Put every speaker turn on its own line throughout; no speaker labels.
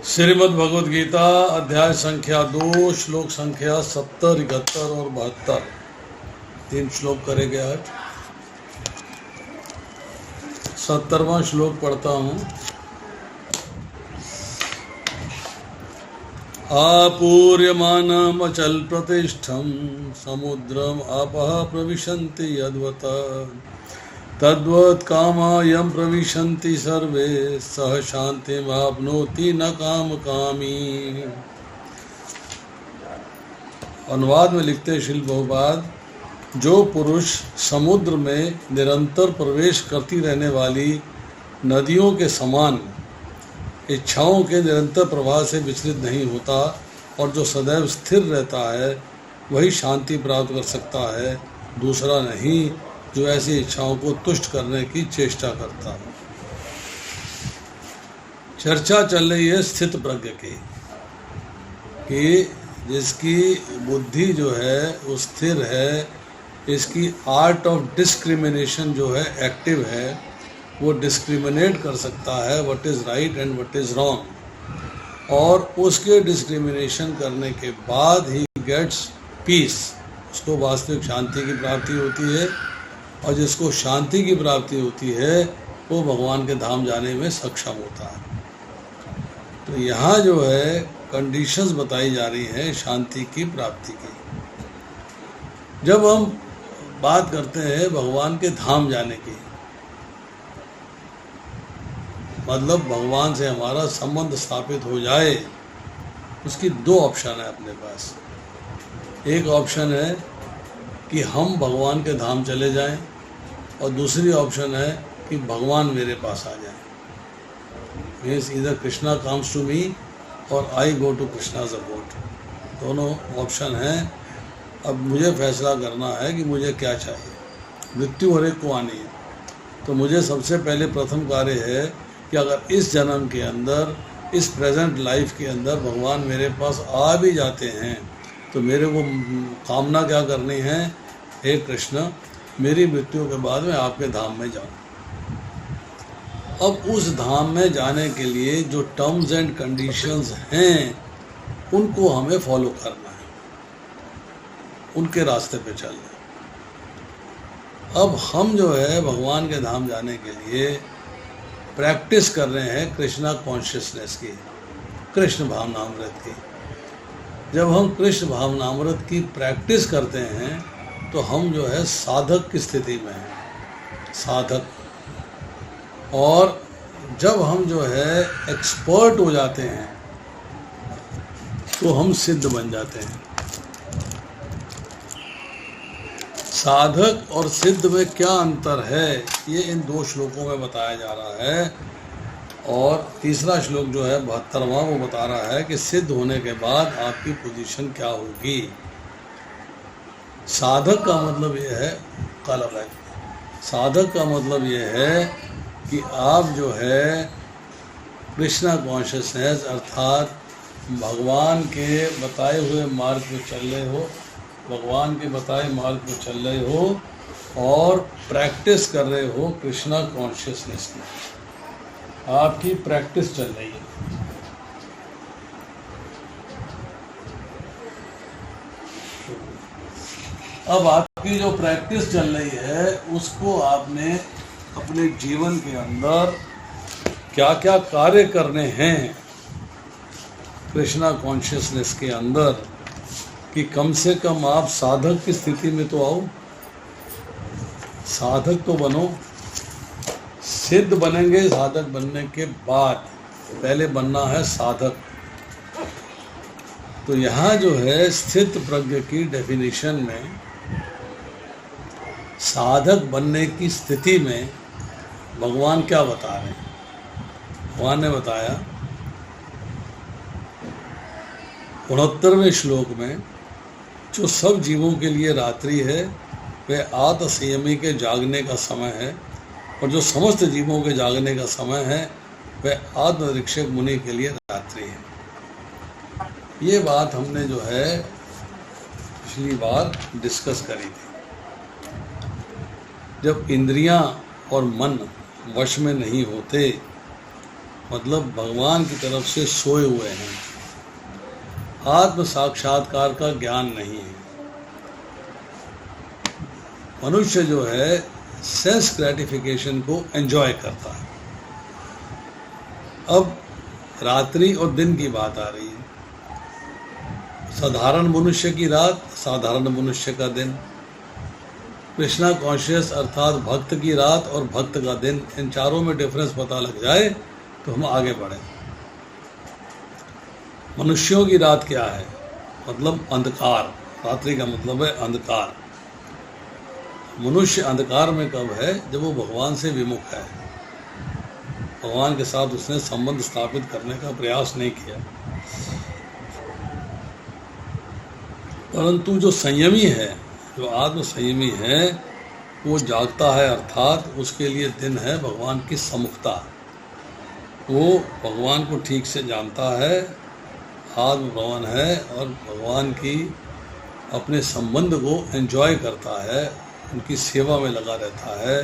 श्रीमद् भगवद गीता अध्याय संख्या 2 श्लोक संख्या 70, 71 और 72 तीन श्लोक करेंगे आज। 70वां श्लोक पढ़ता हूँ। आपूर्यमानम् अचल प्रतिष्ठं समुद्रम आपः प्रविशन्ति यद्वत् तद्वत् कामायं प्रविशन्ति सर्वे सह शान्तिमाप्नोति न कामकामी। अनुवाद में लिखते श्रील बहुपाद, जो पुरुष समुद्र में निरंतर प्रवेश करती रहने वाली नदियों के समान इच्छाओं के निरंतर प्रवाह से विचलित नहीं होता और जो सदैव स्थिर रहता है वही शांति प्राप्त कर सकता है, दूसरा नहीं जो ऐसी इच्छाओं को तुष्ट करने की चेष्टा करता है। चर्चा चल रही है स्थित प्रज्ञ की कि जिसकी बुद्धि जो है वो स्थिर है, इसकी आर्ट ऑफ डिस्क्रिमिनेशन जो है एक्टिव है, वो डिस्क्रिमिनेट कर सकता है what is right and what is wrong, और उसके डिस्क्रिमिनेशन करने के बाद ही गेट्स पीस, उसको वास्तविक शांति की प्राप्ति होती है। और जिसको शांति की प्राप्ति होती है वो भगवान के धाम जाने में सक्षम होता है। तो यहाँ जो है कंडीशंस बताई जा रही हैं शांति की प्राप्ति की। जब हम बात करते हैं भगवान के धाम जाने की, मतलब भगवान से हमारा संबंध स्थापित हो जाए, उसकी दो ऑप्शन है अपने पास। एक ऑप्शन है कि हम भगवान के धाम चले जाएं, और दूसरी ऑप्शन है कि भगवान मेरे पास आ जाए। मीन्स इधर कृष्णा कम्स टू मी और आई गो टू कृष्णाज अबाउट, दोनों ऑप्शन हैं। अब मुझे फैसला करना है कि मुझे क्या चाहिए। मृत्यु हर एक को आनी है, तो मुझे सबसे पहले प्रथम कार्य है कि अगर इस जन्म के अंदर, इस प्रेजेंट लाइफ के अंदर भगवान मेरे पास आ भी जाते हैं तो मेरे को कामना क्या करनी है, हे कृष्ण मेरी मृत्यु के बाद मैं आपके धाम में जाऊं। अब उस धाम में जाने के लिए जो टर्म्स एंड कंडीशंस हैं उनको हमें फॉलो करना है, उनके रास्ते पे चलना है। अब हम जो है भगवान के धाम जाने के लिए प्रैक्टिस कर रहे हैं कृष्णा कॉन्शियसनेस की, कृष्ण भावनामृत की। जब हम कृष्ण भावनामृत की प्रैक्टिस करते हैं तो हम जो है साधक की स्थिति में हैं, साधक। और जब हम जो है एक्सपर्ट हो जाते हैं तो हम सिद्ध बन जाते हैं। साधक और सिद्ध में क्या अंतर है ये इन दो श्लोकों में बताया जा रहा है। और तीसरा श्लोक जो है 72वां, वो बता रहा है कि सिद्ध होने के बाद आपकी पोजीशन क्या होगी। साधक का मतलब ये है, साधक का मतलब ये है कि आप जो है कृष्णा कॉन्शियसनेस अर्थात भगवान के बताए हुए मार्ग पर चल रहे हो, भगवान के बताए मार्ग पर चल रहे हो और प्रैक्टिस कर रहे हो कृष्णा कॉन्शियसनेस की। आपकी प्रैक्टिस चल रही है। अब आपकी जो प्रैक्टिस चल रही है उसको आपने अपने जीवन के अंदर क्या क्या कार्य करने हैं कृष्णा कॉन्शियसनेस के अंदर, कि कम से कम आप साधक की स्थिति में तो आओ, साधक तो बनो। सिद्ध बनेंगे साधक बनने के बाद, पहले बनना है साधक। तो यहाँ जो है स्थित प्रज्ञ की डेफिनेशन में साधक बनने की स्थिति में भगवान क्या बता रहे हैं। भगवान ने बताया 69वें श्लोक में, जो सब जीवों के लिए रात्रि है वह आत्म संयमी के जागने का समय है, और जो समस्त जीवों के जागने का समय है वह आत्मनिरीक्षक मुनि के लिए रात्रि है। ये बात हमने जो है पिछली बार डिस्कस करी थी। जब इंद्रियां और मन वश में नहीं होते मतलब भगवान की तरफ से सोए हुए हैं, आत्म साक्षात्कार का ज्ञान नहीं है। मनुष्य जो है सेंस ग्रेटिफिकेशन को एंजॉय करता है। अब रात्रि और दिन की बात आ रही है। साधारण मनुष्य की रात, साधारण मनुष्य का दिन, कृष्णा कॉन्शियस अर्थात भक्त की रात और भक्त का दिन, इन चारों में डिफरेंस पता लग जाए तो हम आगे बढ़े। मनुष्यों की रात क्या है? मतलब अंधकार। रात्रि का मतलब है अंधकार। मनुष्य अंधकार में कब है? जब वो भगवान से विमुख है, भगवान के साथ उसने संबंध स्थापित करने का प्रयास नहीं किया। परंतु जो संयमी है, जो आत्म संयमी है, वो जागता है, अर्थात उसके लिए दिन है भगवान की सम्मुखता। वो भगवान को ठीक से जानता है, आत्म भगवान है, और भगवान की अपने संबंध को एंजॉय करता है, उनकी सेवा में लगा रहता है,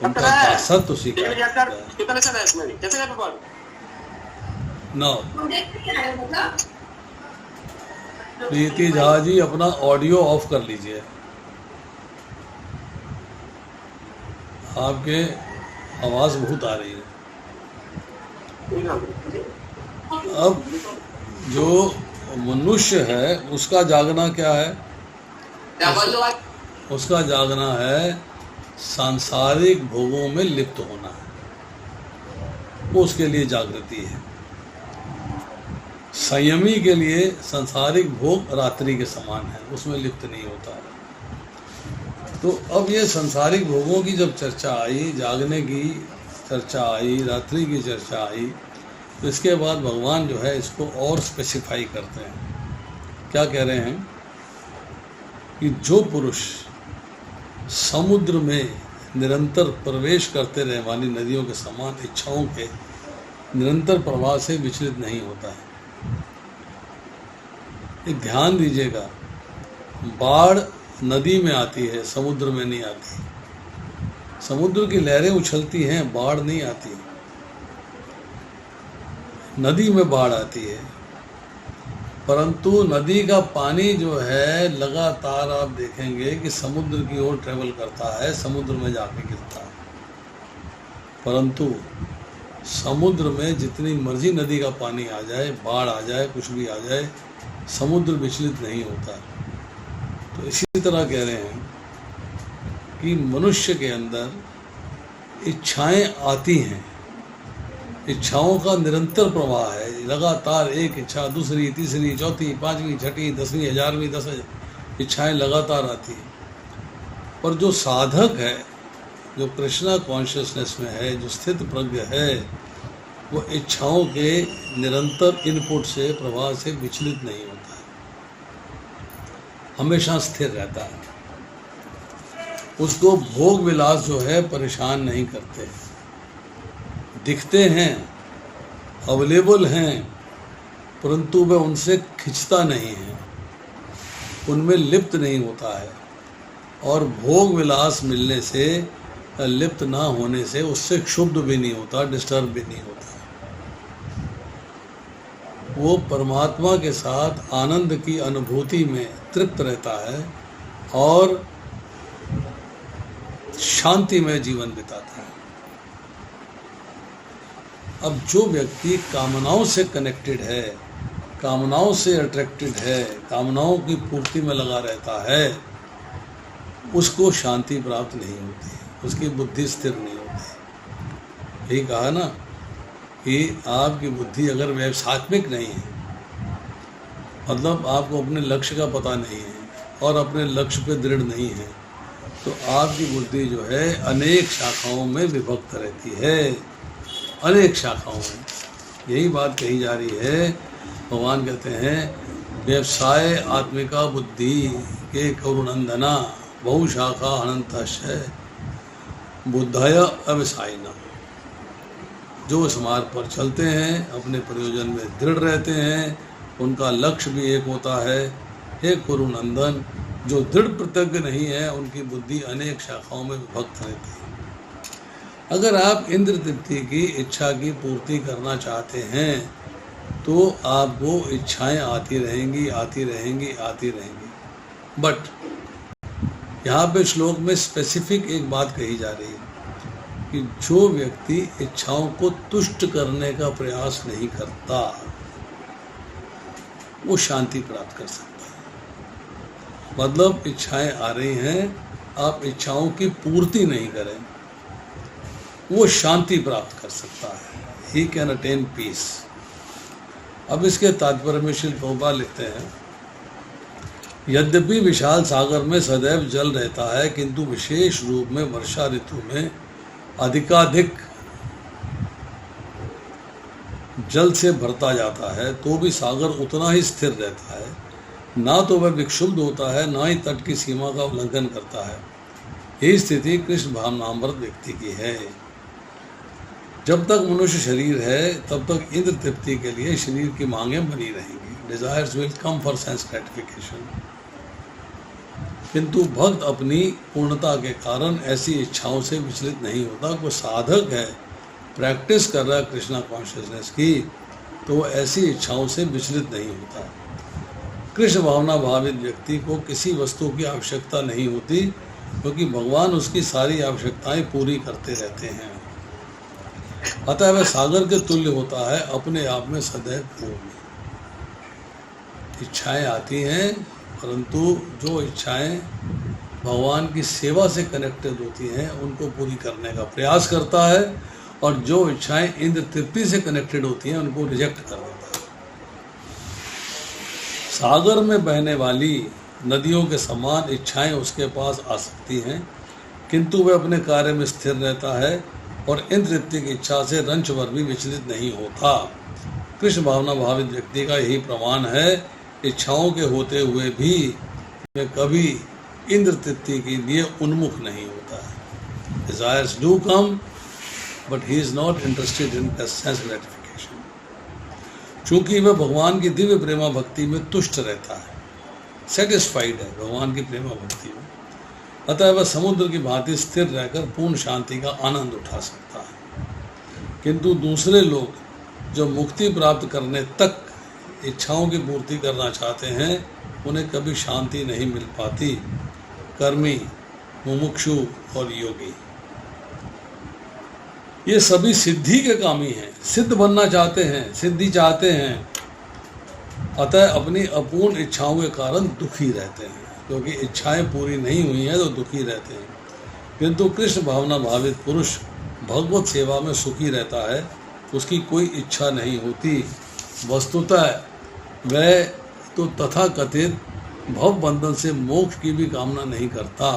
उनका दासत्व स्वीकार नौ। प्रीति झा जी अपना ऑडियो ऑफ कर लीजिए, आपके आवाज बहुत आ रही है। अब जो मनुष्य है उसका जागना क्या है? उसका जागना है सांसारिक भोगों में लिप्त होना है, वो उसके लिए जागृति है। संयमी के लिए सांसारिक भोग रात्रि के समान है, उसमें लिप्त नहीं होता है। तो अब ये सांसारिक भोगों की जब चर्चा आई, जागने की चर्चा आई, रात्रि की चर्चा आई, तो इसके बाद भगवान जो है इसको और स्पेसिफाई करते हैं। क्या कह रहे हैं कि जो पुरुष समुद्र में निरंतर प्रवेश करते रहने वाली नदियों के समान इच्छाओं के निरंतर प्रवाह से विचलित नहीं होता है। एक ध्यान दीजिएगा, बाढ़ नदी में आती है, समुद्र में नहीं आती। समुद्र की लहरें उछलती हैं, बाढ़ नहीं आती। नदी में बाढ़ आती है, परंतु नदी का पानी जो है लगातार आप देखेंगे कि समुद्र की ओर ट्रेवल करता है, समुद्र में जाके गिरता है। परंतु समुद्र में जितनी मर्जी नदी का पानी आ जाए, बाढ़ आ जाए, कुछ भी आ जाए, समुद्र विचलित नहीं होता। तो इसी तरह कह रहे हैं कि मनुष्य के अंदर इच्छाएं आती हैं, इच्छाओं का निरंतर प्रवाह है, लगातार एक इच्छा दूसरी, तीसरी, चौथी, पांचवी, छठी, 10वीं, 1000वीं, 10 इच्छाएं लगातार आती हैं। पर जो साधक है, जो कृष्णा कॉन्शियसनेस में है, जो स्थित प्रज्ञ है, वो इच्छाओं के निरंतर इनपुट से, प्रवाह से विचलित नहीं होता है, हमेशा स्थिर रहता है। उसको भोग विलास जो है परेशान नहीं करते। दिखते हैं, अवेलेबल हैं, परंतु वह उनसे खिंचता नहीं है, उनमें लिप्त नहीं होता है। और भोग विलास मिलने से, लिप्त ना होने से उससे क्षुब्ध भी नहीं होता, डिस्टर्ब भी नहीं होता। वो परमात्मा के साथ आनंद की अनुभूति में तृप्त रहता है और शांति में जीवन बिताता है। अब जो व्यक्ति कामनाओं से कनेक्टेड है, कामनाओं से अट्रैक्टेड है, कामनाओं की पूर्ति में लगा रहता है, उसको शांति प्राप्त नहीं होती, उसकी बुद्धि स्थिर नहीं होती। यही कहा ना कि आपकी बुद्धि अगर व्यवसात्मिक नहीं है, मतलब आपको अपने लक्ष्य का पता नहीं है और अपने लक्ष्य पे दृढ़ नहीं है, तो आपकी बुद्धि जो है अनेक शाखाओं में विभक्त रहती है, अनेक शाखाओं में। यही बात कही जा रही है। भगवान कहते हैं व्यवसाय आत्मिका बुद्धि के करुनंदना बहुशाखा अनंतश्च बुद्धय अव्यवसायिना। जो इस मार्ग पर चलते हैं, अपने प्रयोजन में दृढ़ रहते हैं, उनका लक्ष्य भी एक होता है। हे कुरुनंदन, जो दृढ़ प्रतिज्ञ नहीं है, उनकी बुद्धि अनेक शाखाओं में विभक्त रहती है। अगर आप इंद्र तृप्ति की इच्छा की पूर्ति करना चाहते हैं तो आपको इच्छाएं आती रहेंगी आती रहेंगी आती रहेंगी। बट यहाँ पे श्लोक में स्पेसिफिक एक बात कही जा रही है कि जो व्यक्ति इच्छाओं को तुष्ट करने का प्रयास नहीं करता वो शांति प्राप्त कर सकता है। मतलब इच्छाएं आ रही हैं, आप इच्छाओं की पूर्ति नहीं करें, वो शांति प्राप्त कर सकता है। He can attain peace. अब इसके तात्पर्य में श्री प्रभुपाद लिखते हैं, यद्यपि विशाल सागर में सदैव जल रहता है किंतु विशेष रूप में वर्षा ऋतु में अधिकाधिक जल से भरता जाता है तो भी सागर उतना ही स्थिर रहता है, ना तो वह विक्षुब्ध होता है ना ही तट की सीमा का उल्लंघन करता है। यही स्थिति कृष्ण भावनामृत व्यक्ति की है। जब तक मनुष्य शरीर है तब तक इंद्र तृप्ति के लिए शरीर की मांगें बनी रहेंगी। Desires will come for sense gratification. किंतु भक्त अपनी पूर्णता के कारण ऐसी इच्छाओं से विचलित नहीं होता। कोई साधक है, प्रैक्टिस कर रहा है कृष्णा कॉन्शियसनेस की, तो ऐसी इच्छाओं से विचलित नहीं होता। कृष्ण भावना भावित व्यक्ति को किसी वस्तु की आवश्यकता नहीं होती क्योंकि भगवान उसकी सारी आवश्यकताएं पूरी करते रहते हैं। अतः वह सागर के तुल्य होता है, अपने आप में सदैव पूर्ण। इच्छाएं आती हैं परंतु जो इच्छाएं भगवान की सेवा से कनेक्टेड होती हैं उनको पूरी करने का प्रयास करता है, और जो इच्छाएं इंद्र तृप्ति से कनेक्टेड होती हैं उनको रिजेक्ट कर देता है। सागर में बहने वाली नदियों के समान इच्छाएं उसके पास आ सकती हैं किंतु वह अपने कार्य में स्थिर रहता है और इंद्र तृप्ति की इच्छा से रंच भर भी विचलित नहीं होता। कृष्ण भावना भावित व्यक्ति का यही प्रमाण है। इच्छाओं के होते हुए भी वह कभी इंद्र तृप्ति के लिए उन्मुख नहीं होता है। Desires do come but he is not interested in sense gratification. चूंकि वह भगवान की दिव्य प्रेमा भक्ति में तुष्ट रहता है, सेटिस्फाइड है भगवान की प्रेमा भक्ति में, अतः वह समुद्र की भांति स्थिर रहकर पूर्ण शांति का आनंद उठा सकता है। किंतु दूसरे लोग जो मुक्ति प्राप्त करने तक इच्छाओं की पूर्ति करना चाहते हैं उन्हें कभी शांति नहीं मिल पाती। कर्मी, मुमुक्षु और योगी ये सभी सिद्धि के कामी हैं, सिद्ध बनना चाहते हैं, सिद्धि चाहते हैं, अतः अपनी अपूर्ण इच्छाओं के कारण दुखी रहते हैं। क्योंकि इच्छाएं पूरी नहीं हुई हैं तो दुखी रहते हैं। किंतु कृष्ण भावना भावित पुरुष भगवत सेवा में सुखी रहता है, उसकी कोई इच्छा नहीं होती। वस्तुतः वह तो तथा कथित भव बंधन से मोक्ष की भी कामना नहीं करता।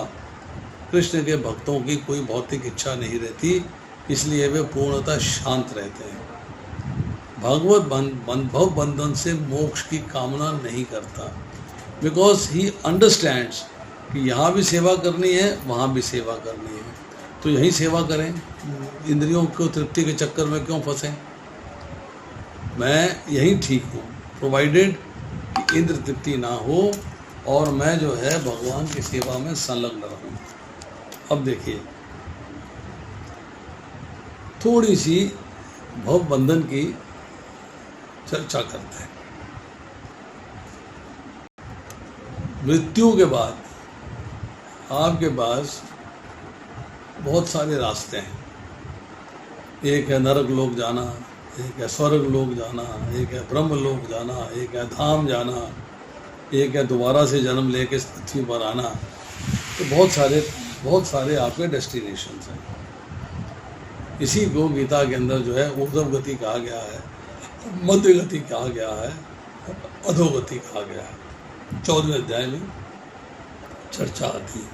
कृष्ण के भक्तों की कोई भौतिक इच्छा नहीं रहती, इसलिए वे पूर्णतः शांत रहते हैं। भगवत भव बंधन से मोक्ष की कामना नहीं करता, बिकॉज ही अंडरस्टैंड्स कि यहाँ भी सेवा करनी है, वहाँ भी सेवा करनी है, तो यही सेवा करें। इंद्रियों को तृप्ति के चक्कर में क्यों फंसें? मैं यही ठीक हूँ, प्रोवाइडेड कि इंद्र तृप्ति ना हो और मैं जो है भगवान की सेवा में संलग्न रहूँ। अब देखिए, थोड़ी सी भव बंधन की चर्चा करते हैं। मृत्यु के बाद आपके पास बहुत सारे रास्ते हैं। एक है नरक लोक जाना, एक है स्वर्ग लोक जाना, एक है ब्रह्म लोक जाना, एक है धाम जाना, एक है दोबारा से जन्म लेके पृथ्वी पर आना। तो बहुत सारे आपके डेस्टिनेशंस हैं। इसी को गीता के अंदर जो है ऊर्ध्व गति कहा गया है, मध्य गति कहा गया है, अधोगति कहा गया है। 14वें अध्याय में चर्चा आती है।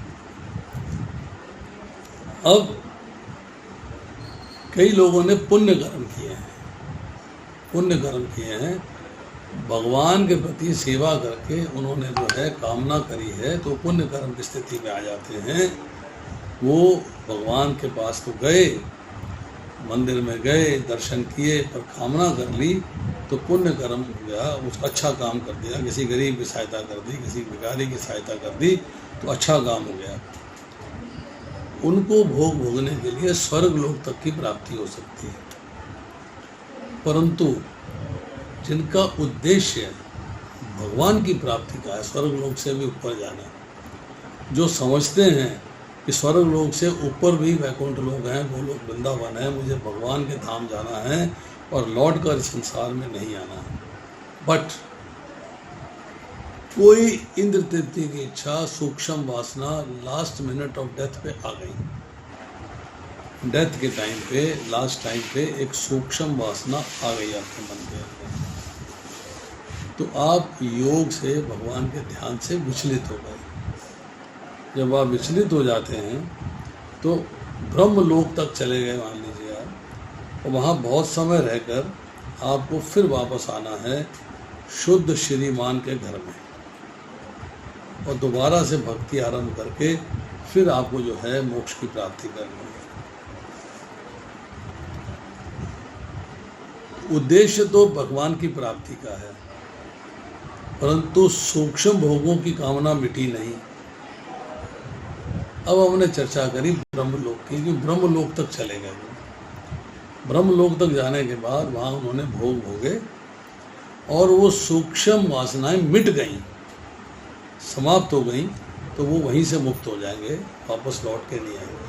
अब कई लोगों ने पुण्य कर्म किए हैं, भगवान के प्रति सेवा करके उन्होंने जो है कामना करी है, तो पुण्य कर्म की स्थिति में आ जाते हैं। वो भगवान के पास तो गए, मंदिर में गए, दर्शन किए, पर कामना कर ली तो पुण्य कर्म हो गया, उस अच्छा काम कर दिया, किसी गरीब की सहायता कर दी, किसी भिखारी की सहायता कर दी, तो अच्छा काम हो गया। उनको भोग भोगने के लिए स्वर्ग लोक तक की प्राप्ति हो सकती है। परंतु जिनका उद्देश्य भगवान की प्राप्ति का है, स्वर्ग लोक से भी ऊपर जाना, जो समझते हैं कि स्वर्ग लोक से ऊपर भी वैकुंठ लोग हैं, वो लोग वृंदावन है, मुझे भगवान के धाम जाना है और लौट कर संसार में नहीं आना है। बट कोई इंद्र तृप्ति की इच्छा, सूक्ष्म वासना लास्ट मिनट ऑफ डेथ पे आ गई, डेथ के टाइम पे, लास्ट टाइम पे एक सूक्ष्म वासना आ गई आपके मन के अंदर, तो आप योग से, भगवान के ध्यान से विचलित हो गए। जब आप विचलित हो जाते हैं तो ब्रह्म लोक तक चले गए मान लीजिए आप, और वहाँ बहुत समय रहकर आपको फिर वापस आना है शुद्ध श्रीमान के घर में, और दोबारा से भक्ति आरंभ करके फिर आपको जो है मोक्ष की प्राप्ति करनी है। उद्देश्य तो भगवान की प्राप्ति का है, परंतु सूक्ष्म भोगों की कामना मिटी नहीं। अब हमने चर्चा करी ब्रह्मलोक की, कि ब्रह्मलोक तक चले गए। ब्रह्मलोक तक जाने के बाद वहाँ उन्होंने भोग भोगे और वो सूक्ष्म वासनाएं मिट गईं, समाप्त हो गईं, तो वो वहीं से मुक्त हो जाएंगे, वापस लौट के नहीं आएंगे।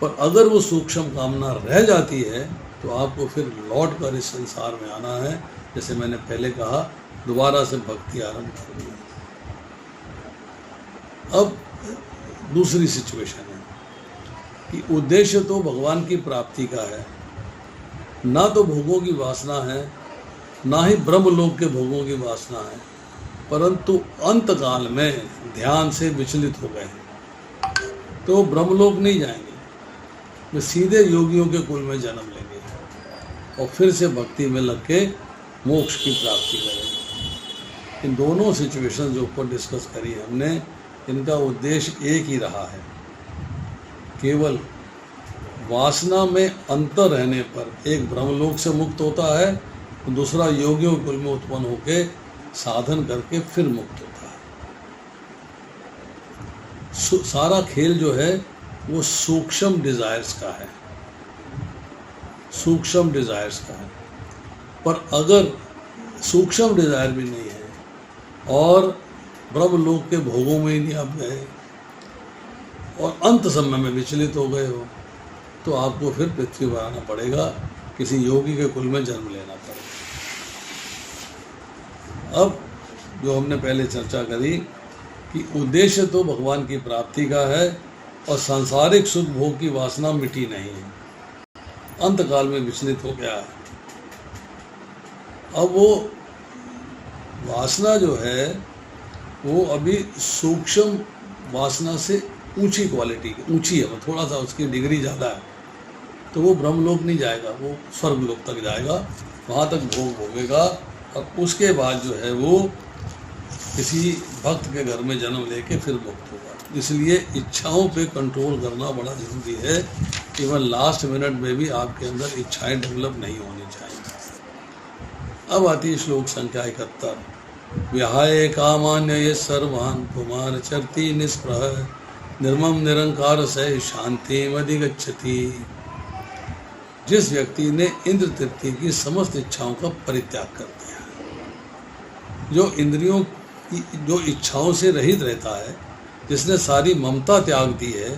पर अगर वो सूक्ष्म कामना रह जाती है तो आपको फिर लौट कर इस संसार में आना है, जैसे मैंने पहले कहा, दोबारा से भक्ति आरंभ करनी है। अब दूसरी सिचुएशन है कि उद्देश्य तो भगवान की प्राप्ति का है, ना तो भोगों की वासना है, ना ही ब्रह्मलोक के भोगों की वासना है, परंतु अंत काल में ध्यान से विचलित हो गए, तो ब्रह्मलोक नहीं जाएंगे, वे सीधे योगियों के कुल में जन्म लेंगे और फिर से भक्ति में लग के मोक्ष की प्राप्ति करेंगे। इन दोनों सिचुएशन जो ऊपर डिस्कस करी हमने, इनका उद्देश्य एक ही रहा है, केवल वासना में अंतर रहने पर एक ब्रह्मलोक से मुक्त होता है, तो दूसरा योगियों कुल में उत्पन्न होकर साधन करके फिर मुक्त होता है। सारा खेल जो है वो सूक्ष्म डिजायर्स का है, सूक्ष्म डिजायर्स का है। पर अगर सूक्ष्म डिजायर भी नहीं है और ब्रह्मलोक के भोगों में ही नहीं आप गए और अंत समय में विचलित हो गए हो, तो आपको फिर पृथ्वी पर आना पड़ेगा, किसी योगी के कुल में जन्म लेना पड़ेगा। अब जो हमने पहले चर्चा करी कि उद्देश्य तो भगवान की प्राप्ति का है और सांसारिक सुख भोग की वासना मिटी नहीं है, अंत काल में विचलित हो गया है। अब वो वासना जो है वो अभी सूक्ष्म वासना से ऊंची क्वालिटी की, ऊंची है, थोड़ा सा उसकी डिग्री ज़्यादा है, तो वो ब्रह्मलोक नहीं जाएगा, वो स्वर्गलोक तक जाएगा, वहाँ तक भोग भोगेगा और उसके बाद जो है वो किसी भक्त के घर में जन्म लेके फिर मुक्त होगा। इसलिए इच्छाओं पे कंट्रोल करना बड़ा ज़रूरी है। केवल लास्ट मिनट में भी आपके अंदर इच्छाएं डेवलप नहीं होनी चाहिए। अब आती है श्लोक संख्या 71। विहाय कामान्य ये सर्वान् कुमार चरति निष्प्रह निर्मम निरंकार से शांति अधिगच्छति। जिस व्यक्ति ने इंद्र तृप्ति की समस्त इच्छाओं का परित्याग कर दिया, जो इंद्रियों की, जो इच्छाओं से रहित रहता है, जिसने सारी ममता त्याग दी है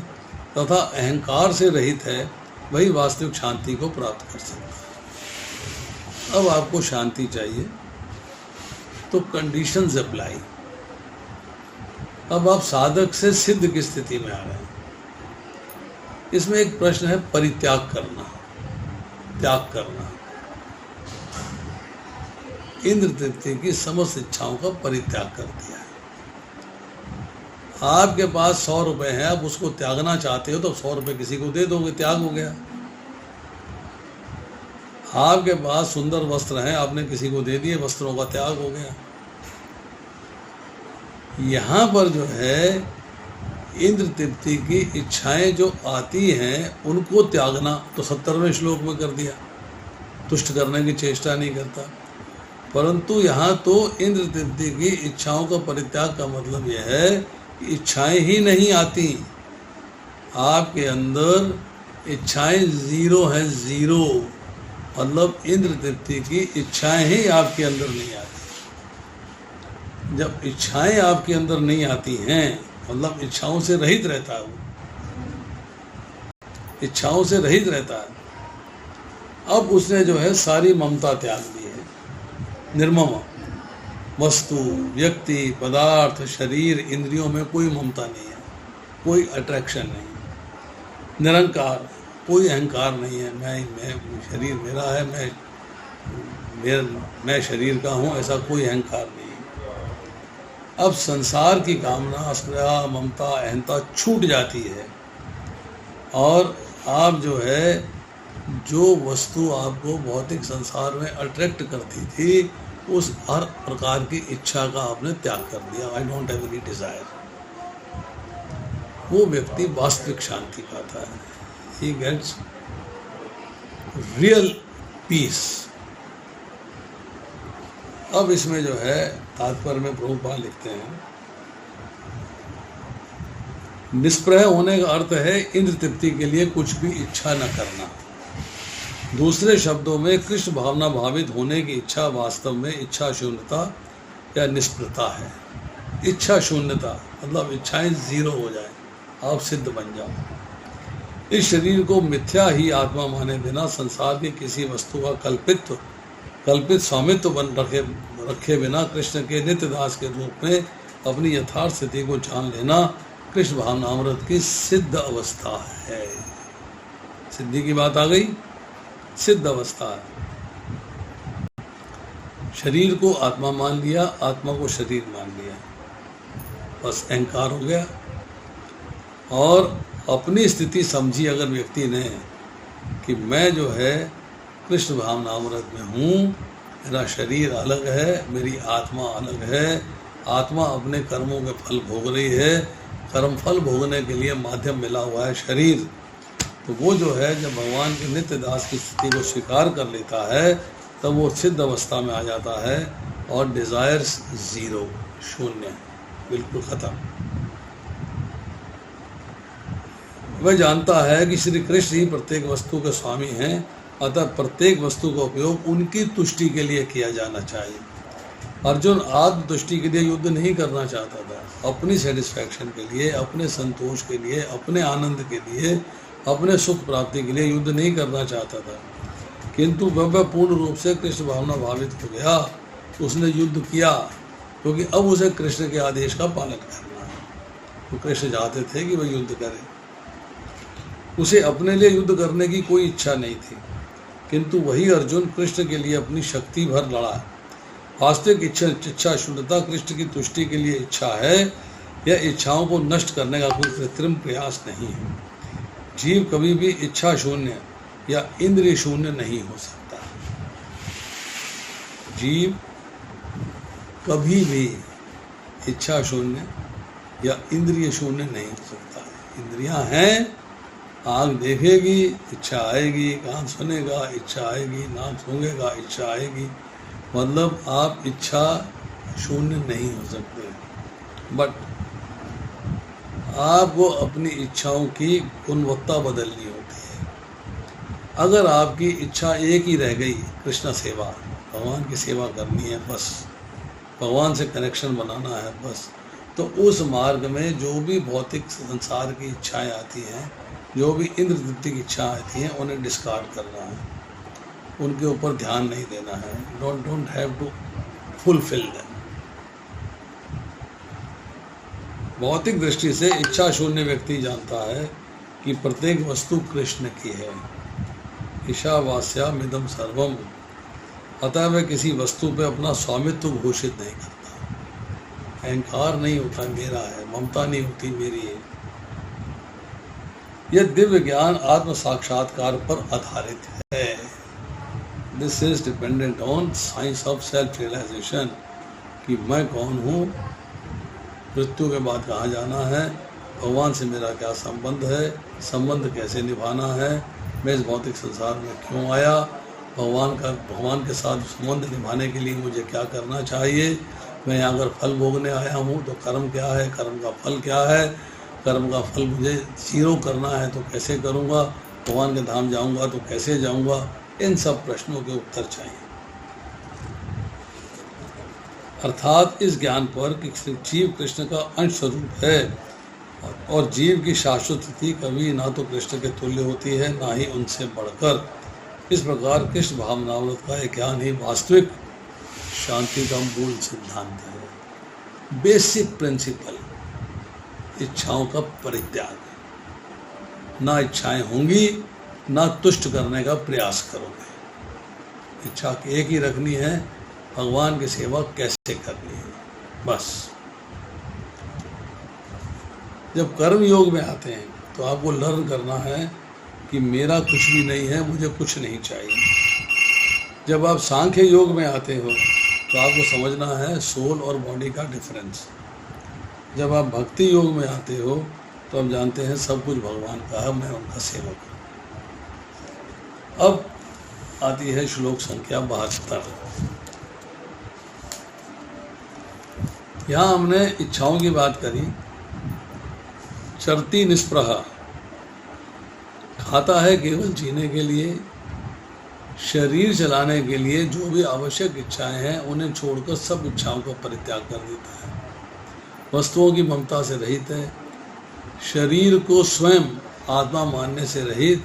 तथा अहंकार से रहित है, वही वास्तविक शांति को प्राप्त कर सकता है। अब आपको शांति चाहिए तो कंडीशंस अप्लाई। अब आप साधक से सिद्ध की स्थिति में आ रहे हैं। इसमें एक प्रश्न है परित्याग करना, त्याग करना। इंद्र तृप्ति की समस्त इच्छाओं का परित्याग कर दिया है। आपके पास 100 रुपए हैं, आप उसको त्यागना चाहते हो तो 100 रुपए किसी को दे दोगे, त्याग हो गया। आपके पास सुंदर वस्त्र हैं, आपने किसी को दे दिए, वस्त्रों का त्याग हो गया। यहाँ पर जो है इंद्र तृप्ति की इच्छाएं जो आती हैं उनको त्यागना तो 70वें श्लोक में कर दिया, तुष्ट करने की चेष्टा नहीं करता। परंतु यहाँ तो इंद्र तृप्ति की इच्छाओं का परित्याग का मतलब यह है कि इच्छाएं ही नहीं आती, आपके अंदर इच्छाएं ज़ीरो हैं, ज़ीरो। मतलब इंद्र तृप्ति की इच्छाएं ही आपके अंदर नहीं आती। जब इच्छाएं आपके अंदर नहीं आती हैं, मतलब इच्छाओं से रहित रहता है वो, इच्छाओं से रहित रहता है। अब उसने जो है सारी ममता त्याग दी है। निर्मम वस्तु, व्यक्ति, पदार्थ, शरीर, इंद्रियों में कोई ममता नहीं है, कोई अट्रैक्शन नहीं, निरंकार, कोई अहंकार नहीं है। मैं शरीर मेरा है, मैं शरीर का हूँ, ऐसा कोई अहंकार नहीं है। अब संसार की कामना, स्पृहा, ममता, अहंता छूट जाती है और आप जो है, जो वस्तु आपको भौतिक संसार में अट्रैक्ट करती थी, उस हर प्रकार की इच्छा का आपने त्याग कर दिया। I don't have any desire. वो व्यक्ति वास्तविक शांति पाता है। He gets real peace. अब इसमें जो है तात्पर्य में प्रभुपाद लिखते हैं, निष्प्रह होने का अर्थ है इंद्र तृप्ति के लिए कुछ भी इच्छा न करना। दूसरे शब्दों में कृष्ण भावना भावित होने की इच्छा वास्तव में इच्छा शून्यता या निष्प्रता है। इच्छा शून्यता मतलब इच्छाएं ज़ीरो हो जाए, आप सिद्ध बन जाओ। इस शरीर को मिथ्या ही आत्मा माने बिना संसार की किसी वस्तु का कल्पित स्वामित्व बन रखे बिना कृष्ण के नित्य दास के रूप में अपनी यथार्थ स्थिति को जान लेना कृष्ण भावनामृत की सिद्ध अवस्था है। सिद्धि की बात आ गई, सिद्ध अवस्था है। शरीर को आत्मा मान लिया, आत्मा को शरीर मान लिया, बस अहंकार हो गया। और अपनी स्थिति समझी अगर व्यक्ति ने कि मैं जो है कृष्ण भावनामृत में हूँ, मेरा शरीर अलग है, मेरी आत्मा अलग है, आत्मा अपने कर्मों के फल भोग रही है, कर्म फल भोगने के लिए माध्यम मिला हुआ है शरीर, तो वो जो है जब भगवान के नित्य दास की स्थिति को स्वीकार कर लेता है, तब वो सिद्ध अवस्था में आ जाता है और डिज़ायर्स ज़ीरो, शून्य, बिल्कुल ख़त्म। वह जानता है कि श्री कृष्ण ही प्रत्येक वस्तु के स्वामी हैं, अतः प्रत्येक वस्तु का उपयोग उनकी तुष्टि के लिए किया जाना चाहिए। अर्जुन आत्म तुष्टि के लिए युद्ध नहीं करना चाहता था, अपनी सेटिस्फैक्शन के लिए, अपने संतोष के लिए, अपने आनंद के लिए, अपने सुख प्राप्ति के लिए युद्ध नहीं करना चाहता था। किंतु वह पूर्ण रूप से कृष्ण भावना भावित हो गया, उसने युद्ध किया, क्योंकि अब उसे कृष्ण के आदेश का पालन करना है। तो कृष्ण चाहते थे कि वह युद्ध करे, उसे अपने लिए युद्ध करने की कोई इच्छा नहीं थी, किंतु वही अर्जुन कृष्ण के लिए अपनी शक्ति भर लड़ा। वास्तविक इच्छा शून्यता कृष्ण की तुष्टि के लिए इच्छा है, यह इच्छाओं को नष्ट करने का कोई कृत्रिम प्रयास नहीं है। जीव कभी भी इच्छा शून्य या इंद्रिय शून्य नहीं हो सकता। जीव कभी भी इच्छा शून्य या इंद्रिय शून्य नहीं हो सकता। इंद्रियां हैं, आँख देखेगी, इच्छा आएगी, कान सुनेगा, इच्छा आएगी, नाक सूंघेगा, इच्छा आएगी। मतलब आप इच्छा शून्य नहीं हो सकते, बट आपको अपनी इच्छाओं की गुणवत्ता बदलनी होती है। अगर आपकी इच्छा एक ही रह गई, कृष्ण सेवा, भगवान की सेवा करनी है बस, भगवान से कनेक्शन बनाना है बस, तो उस मार्ग में जो भी भौतिक संसार की इच्छाएं आती हैं, जो भी इंद्र तृप्ति की इच्छा आती हैं, उन्हें डिस्कार्ड करना है, उनके ऊपर ध्यान नहीं देना है। Don't have to fulfil them. भौतिक दृष्टि से इच्छा शून्य व्यक्ति जानता है कि प्रत्येक वस्तु कृष्ण की है। ईशावास्यामिदं सर्वम, अतः वह किसी वस्तु पर अपना स्वामित्व घोषित नहीं करता। अहंकार नहीं होता मेरा है, ममता नहीं होती मेरी है। यह दिव्य ज्ञान आत्म साक्षात्कार पर आधारित है। This is dependent on science of self realisation, कि मैं कौन हूँ, मृत्यु के बाद कहाँ जाना है, भगवान से मेरा क्या संबंध है, संबंध कैसे निभाना है, मैं इस भौतिक संसार में क्यों आया, भगवान के साथ संबंध निभाने के लिए मुझे क्या करना चाहिए, मैं यहाँ अगर फल भोगने आया हूँ तो कर्म क्या है, कर्म का फल क्या है, कर्म का फल मुझे 0 करना है तो कैसे करूँगा, भगवान के धाम जाऊँगा तो कैसे जाऊँगा, इन सब प्रश्नों के उत्तर चाहिए। अर्थात इस ज्ञान पर कि जीव कृष्ण का अंश स्वरूप है और जीव की शाश्वत स्थिति कभी ना तो कृष्ण के तुल्य होती है ना ही उनसे बढ़कर, इस प्रकार कृष्ण भावनामृत का एक ज्ञान ही वास्तविक शांति का मूल सिद्धांत है। बेसिक प्रिंसिपल इच्छाओं का परित्याग। ना इच्छाएं होंगी ना तुष्ट करने का प्रयास करोगे। इच्छा एक ही रखनी है, भगवान की सेवा कैसे करनी है, बस। जब कर्म योग में आते हैं तो आपको लर्न करना है कि मेरा कुछ भी नहीं है, मुझे कुछ नहीं चाहिए। जब आप सांख्य योग में आते हो तो आपको समझना है सोल और बॉडी का डिफरेंस। जब आप भक्ति योग में आते हो तो आप जानते हैं सब कुछ भगवान का है, मैं उनका सेवक हूँ। अब आती है श्लोक संख्या 72। यहाँ हमने इच्छाओं की बात करी। चरती निष्प्रहा, खाता है केवल जीने के लिए, शरीर चलाने के लिए जो भी आवश्यक इच्छाएं हैं उन्हें छोड़कर सब इच्छाओं का परित्याग कर देता है। वस्तुओं की ममता से रहित है, शरीर को स्वयं आत्मा मानने से रहित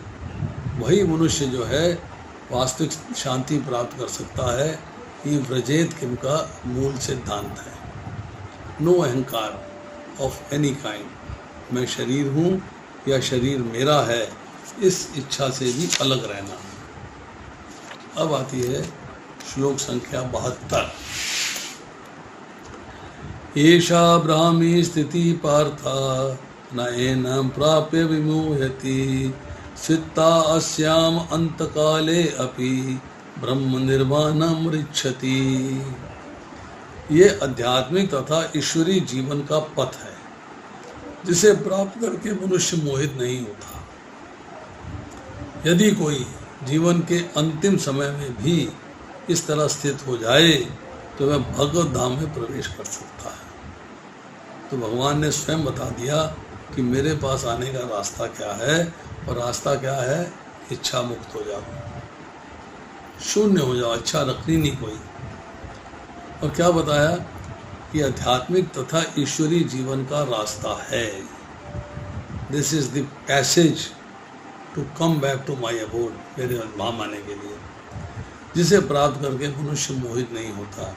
वही मनुष्य जो है वास्तविक शांति प्राप्त कर सकता है। ये व्रजेत किम का मूल सिद्धांत है। नो अहंकार ऑफ एनी काइंड, मैं शरीर हूँ या शरीर मेरा है, इस इच्छा से भी अलग रहना। अब आती है श्लोक संख्या 72। एषा ब्राह्मी स्थिति पार्था न एनं प्राप्य विमुह्यति, सिद्धा अस्याम अंतकाले अपि ब्रह्म निर्वाणम ऋच्छति। ये आध्यात्मिक तथा ईश्वरीय जीवन का पथ है जिसे प्राप्त करके मनुष्य मोहित नहीं होता। यदि कोई जीवन के अंतिम समय में भी इस तरह स्थित हो जाए तो वह भगवत धाम में प्रवेश कर सकता है। तो भगवान ने स्वयं बता दिया कि मेरे पास आने का रास्ता क्या है, और रास्ता क्या है, इच्छा मुक्त हो जाओ, शून्य हो जाओ, इच्छा रखनी नहीं कोई। और क्या बताया कि आध्यात्मिक तथा ईश्वरीय जीवन का रास्ता है। This is the passage to come back to my abode, मेरे धाम आने के लिए, जिसे प्राप्त करके मनुष्य मोहित नहीं होता।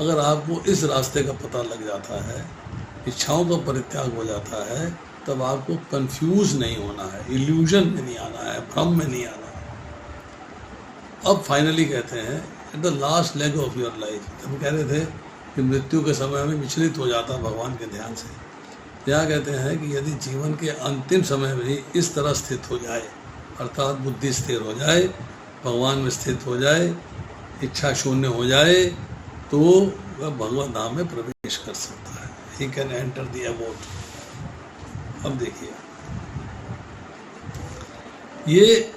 अगर आपको इस रास्ते का पता लग जाता है, इच्छाओं का परित्याग हो जाता है, तब आपको कंफ्यूज नहीं होना है, इल्यूजन में नहीं आना है, भ्रम में नहीं आना है। अब फाइनली कहते हैं at the last leg of your life, हम कह रहे थे कि मृत्यु के समय में विचलित हो जाता है भगवान के ध्यान से। यहाँ कहते हैं कि यदि जीवन के अंतिम समय में ही इस तरह स्थित हो जाए, अर्थात बुद्धि स्थिर हो जाए, भगवान में स्थित हो जाए, इच्छा शून्य हो जाए, तो वह भगवत धाम में प्रवेश कर सकता है। He can enter the abode. अब देखिए, ये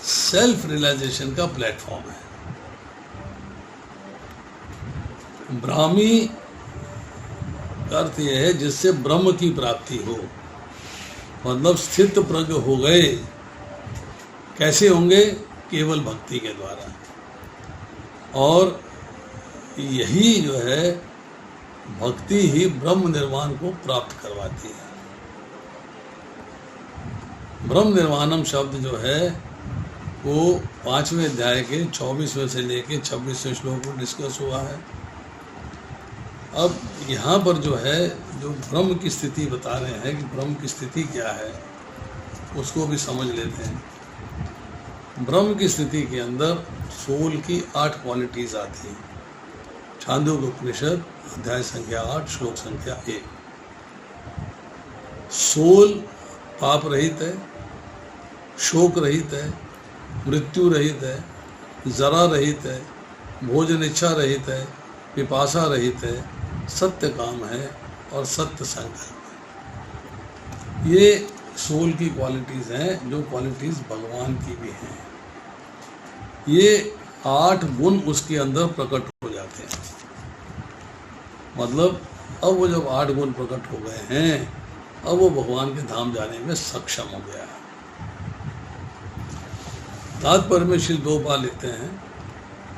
सेल्फ रियलाइजेशन का प्लेटफॉर्म है। ब्राह्मी का अर्थ यह है जिससे ब्रह्म की प्राप्ति हो, मतलब स्थित प्रज्ञ हो गए। कैसे होंगे? केवल भक्ति के द्वारा। और यही जो है भक्ति ही ब्रह्म निर्वाण को प्राप्त करवाती है। ब्रह्म निर्वाणम शब्द जो है वो 5वें अध्याय के 24वें से लेके 26वें श्लोक को डिस्कस हुआ है। अब यहाँ पर जो है, जो ब्रह्म की स्थिति बता रहे हैं कि ब्रह्म की स्थिति क्या है, उसको भी समझ लेते हैं। ब्रह्म की स्थिति के अंदर सोल की 8 क्वालिटीज आती हैं। छांदोग्य उपनिषद अध्याय संख्या 8 श्लोक संख्या 1। सोल पाप रहित है, शोक रहित है, मृत्यु रहित है, जरा रहित है, भोजन इच्छा रहित है, पिपासा रहित है, सत्य काम है और सत्य संकल्प है। ये सोल की क्वालिटीज़ हैं, जो क्वालिटीज़ भगवान की भी हैं। ये 8 गुण उसके अंदर प्रकट हो जाते हैं। मतलब अब वो जब 8 गुण प्रकट हो गए हैं अब वो भगवान के धाम जाने में सक्षम हो गया। तात्पर्य में श्री गोपाल लिखते हैं,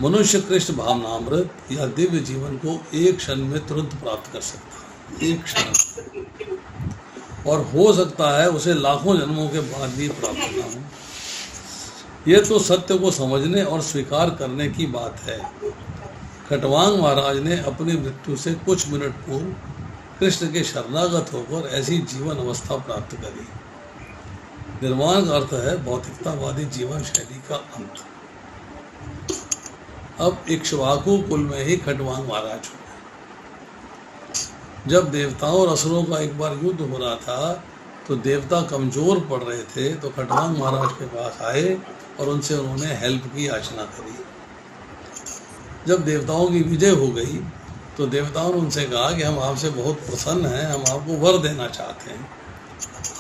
मनुष्य कृष्ण भावनामृत या दिव्य जीवन को एक क्षण में तुरंत प्राप्त कर सकता है, एक क्षण, और हो सकता है उसे लाखों जन्मों के बाद भी प्राप्त ना हो। यह तो सत्य को समझने और स्वीकार करने की बात है। खटवांग महाराज ने अपनी मृत्यु से कुछ मिनट पूर्व कृष्ण के शरणागत होकर ऐसी जीवन अवस्था प्राप्त करी। निर्वाण का अर्थ है भौतिकतावादी जीवन शैली का अंत। अब इक्ष्वाकु कुल में ही खटवांग महाराज हुए। जब देवताओं और असुरों का एक बार युद्ध हो रहा था तो देवता कमजोर पड़ रहे थे, तो खटवांग महाराज के पास आए और उनसे उन्होंने हेल्प की याचना करी। जब देवताओं की विजय हो गई तो देवताओं ने उनसे कहा कि हम आपसे बहुत प्रसन्न हैं, हम आपको वर देना चाहते हैं,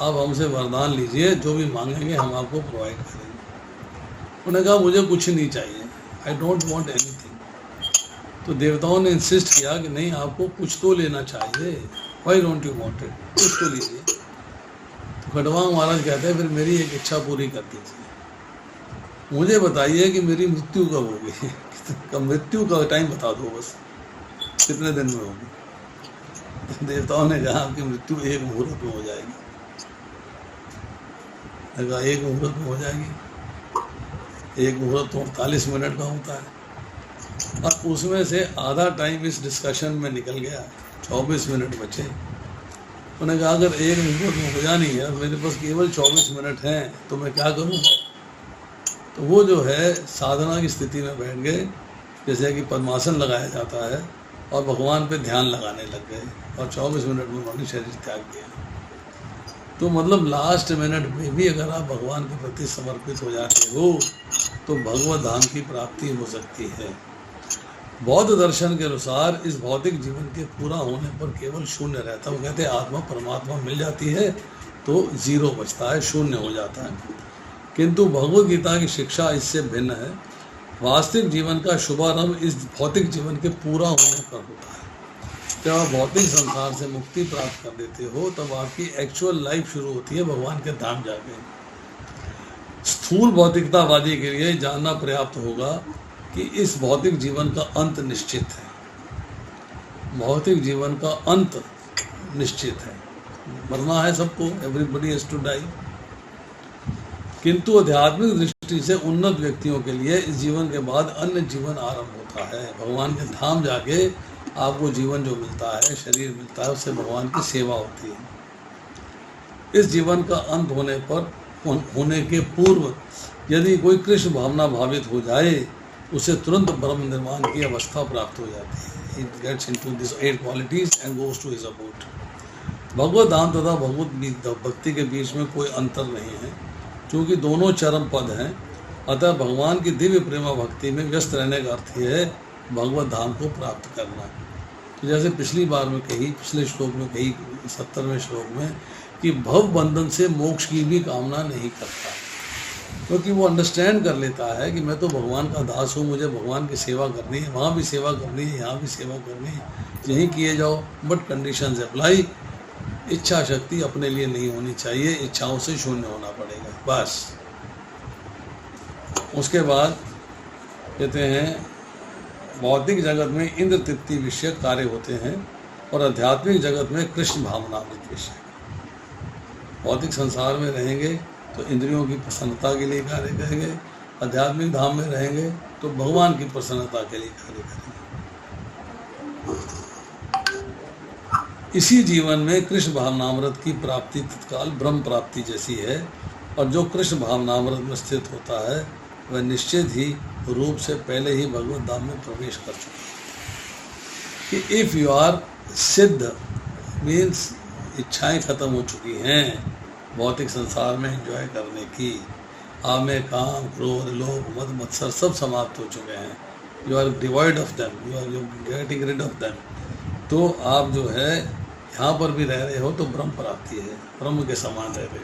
आप हमसे वरदान लीजिए, जो भी मांगेंगे हम आपको प्रोवाइड करेंगे। उन्होंने कहा मुझे कुछ नहीं चाहिए, आई डोंट वांट एनीथिंग। तो देवताओं ने इंसिस्ट किया कि नहीं, आपको कुछ तो लेना चाहिए, why don't you want it, कुछ तो लीजिए। तो खटवांग महाराज कहते हैं, फिर मेरी एक इच्छा पूरी कर दीजिए, मुझे बताइए कि मेरी मृत्यु कब होगी, मृत्यु का टाइम बता दो बस, कितने दिन में होगी। तो देवताओं ने कहा आपकी मृत्यु एक मुहूर्त में हो जाएगी। कहा एक मुहूर्त में हो जाएगी, एक मुहूर्त तो 48 मिनट का होता है, और उसमें से आधा टाइम इस डिस्कशन में निकल गया, 24 मिनट बचे। उन्होंने कहा अगर एक मुहूर्त में हो जानी है, मेरे पास केवल 24 मिनट हैं, तो मैं क्या करूँ। तो वो जो है साधना की स्थिति में बैठ गए, जैसे कि पद्मासन लगाया जाता है, और भगवान पे ध्यान लगाने लग गए, और 24 मिनट में उन्होंने शरीर त्याग दिया। तो मतलब लास्ट मिनट में भी अगर आप भगवान के प्रति समर्पित हो जाते हो तो भगवत धाम की प्राप्ति हो सकती है। बौद्ध दर्शन के अनुसार इस भौतिक जीवन के पूरा होने पर केवल शून्य रहता है। वो कहते हैं आत्मा परमात्मा मिल जाती है तो जीरो बचता है, शून्य हो जाता है। किंतु भगवद गीता की शिक्षा इससे भिन्न है। वास्तविक जीवन का शुभारंभ इस भौतिक जीवन के पूरा होने पर होता है। जब आप भौतिक संसार से मुक्ति प्राप्त कर देते हो तब आपकी एक्चुअल लाइफ शुरू होती है भगवान के धाम जाके। स्थूल भौतिकतावादी के लिए जानना पर्याप्त होगा कि इस भौतिक जीवन का अंत निश्चित है। भौतिक जीवन का अंत निश्चित है, मरना है सबको, एवरीबडी हैज टू डाई। किंतु आध्यात्मिक दृष्टि से उन्नत व्यक्तियों के लिए इस जीवन के बाद अन्य जीवन आरंभ होता है। भगवान के धाम जाके आपको जीवन जो मिलता है, शरीर मिलता है, उससे भगवान की सेवा होती है। इस जीवन का अंत होने के पूर्व यदि कोई कृष्ण भावना भावित हो जाए, उसे तुरंत ब्रह्म निर्माण की अवस्था प्राप्त हो जाती है। It gets into these 8 qualities and goes to his abode। भगवत धाम तथा भगवत भक्ति के बीच में कोई अंतर नहीं है, क्योंकि दोनों चरम पद हैं। अतः भगवान की दिव्य प्रेमा भक्ति में व्यस्त रहने का अर्थ यह है भगवत धाम को प्राप्त करना। तो जैसे पिछली बार में कही, पिछले श्लोक में कही, 70वें श्लोक में, कि भव बंधन से मोक्ष की भी कामना नहीं करता, क्योंकि वो अंडरस्टैंड कर लेता है कि मैं तो भगवान का दास हूँ, मुझे भगवान की सेवा करनी है, वहाँ भी सेवा करनी है, यहाँ भी सेवा करनी है, यहीं किए जाओ, बट कंडीशंस अप्लाई। इच्छा शक्ति अपने लिए नहीं होनी चाहिए, इच्छाओं से शून्य होना पड़ेगा बस। उसके बाद कहते हैं भौतिक जगत में इंद्र तृप्ति विषय कार्य होते हैं और आध्यात्मिक जगत में कृष्ण भावनामृत विषय। भौतिक संसार में रहेंगे तो इंद्रियों की प्रसन्नता के लिए कार्य करेंगे, आध्यात्मिक धाम में रहेंगे तो भगवान की प्रसन्नता के लिए कार्य करेंगे। इसी जीवन में कृष्ण भावनामृत की प्राप्ति तत्काल ब्रह्म प्राप्ति जैसी है, और जो कृष्ण भावनामृत में स्थित होता है वह निश्चित ही रूप से पहले ही भगवत धाम में प्रवेश कर चुका है। कि इफ यू आर सिद्ध मीन्स इच्छाएं खत्म हो चुकी हैं भौतिक संसार में एंजॉय करने की, आप में काम, क्रोध, लोभ, मद, मत्सर सब समाप्त हो चुके हैं। You are divide of them, you are getting rid of them. तो आप जो है यहाँ पर भी रह रहे हो तो ब्रह्म प्राप्ति है, ब्रह्म के समान रह रहे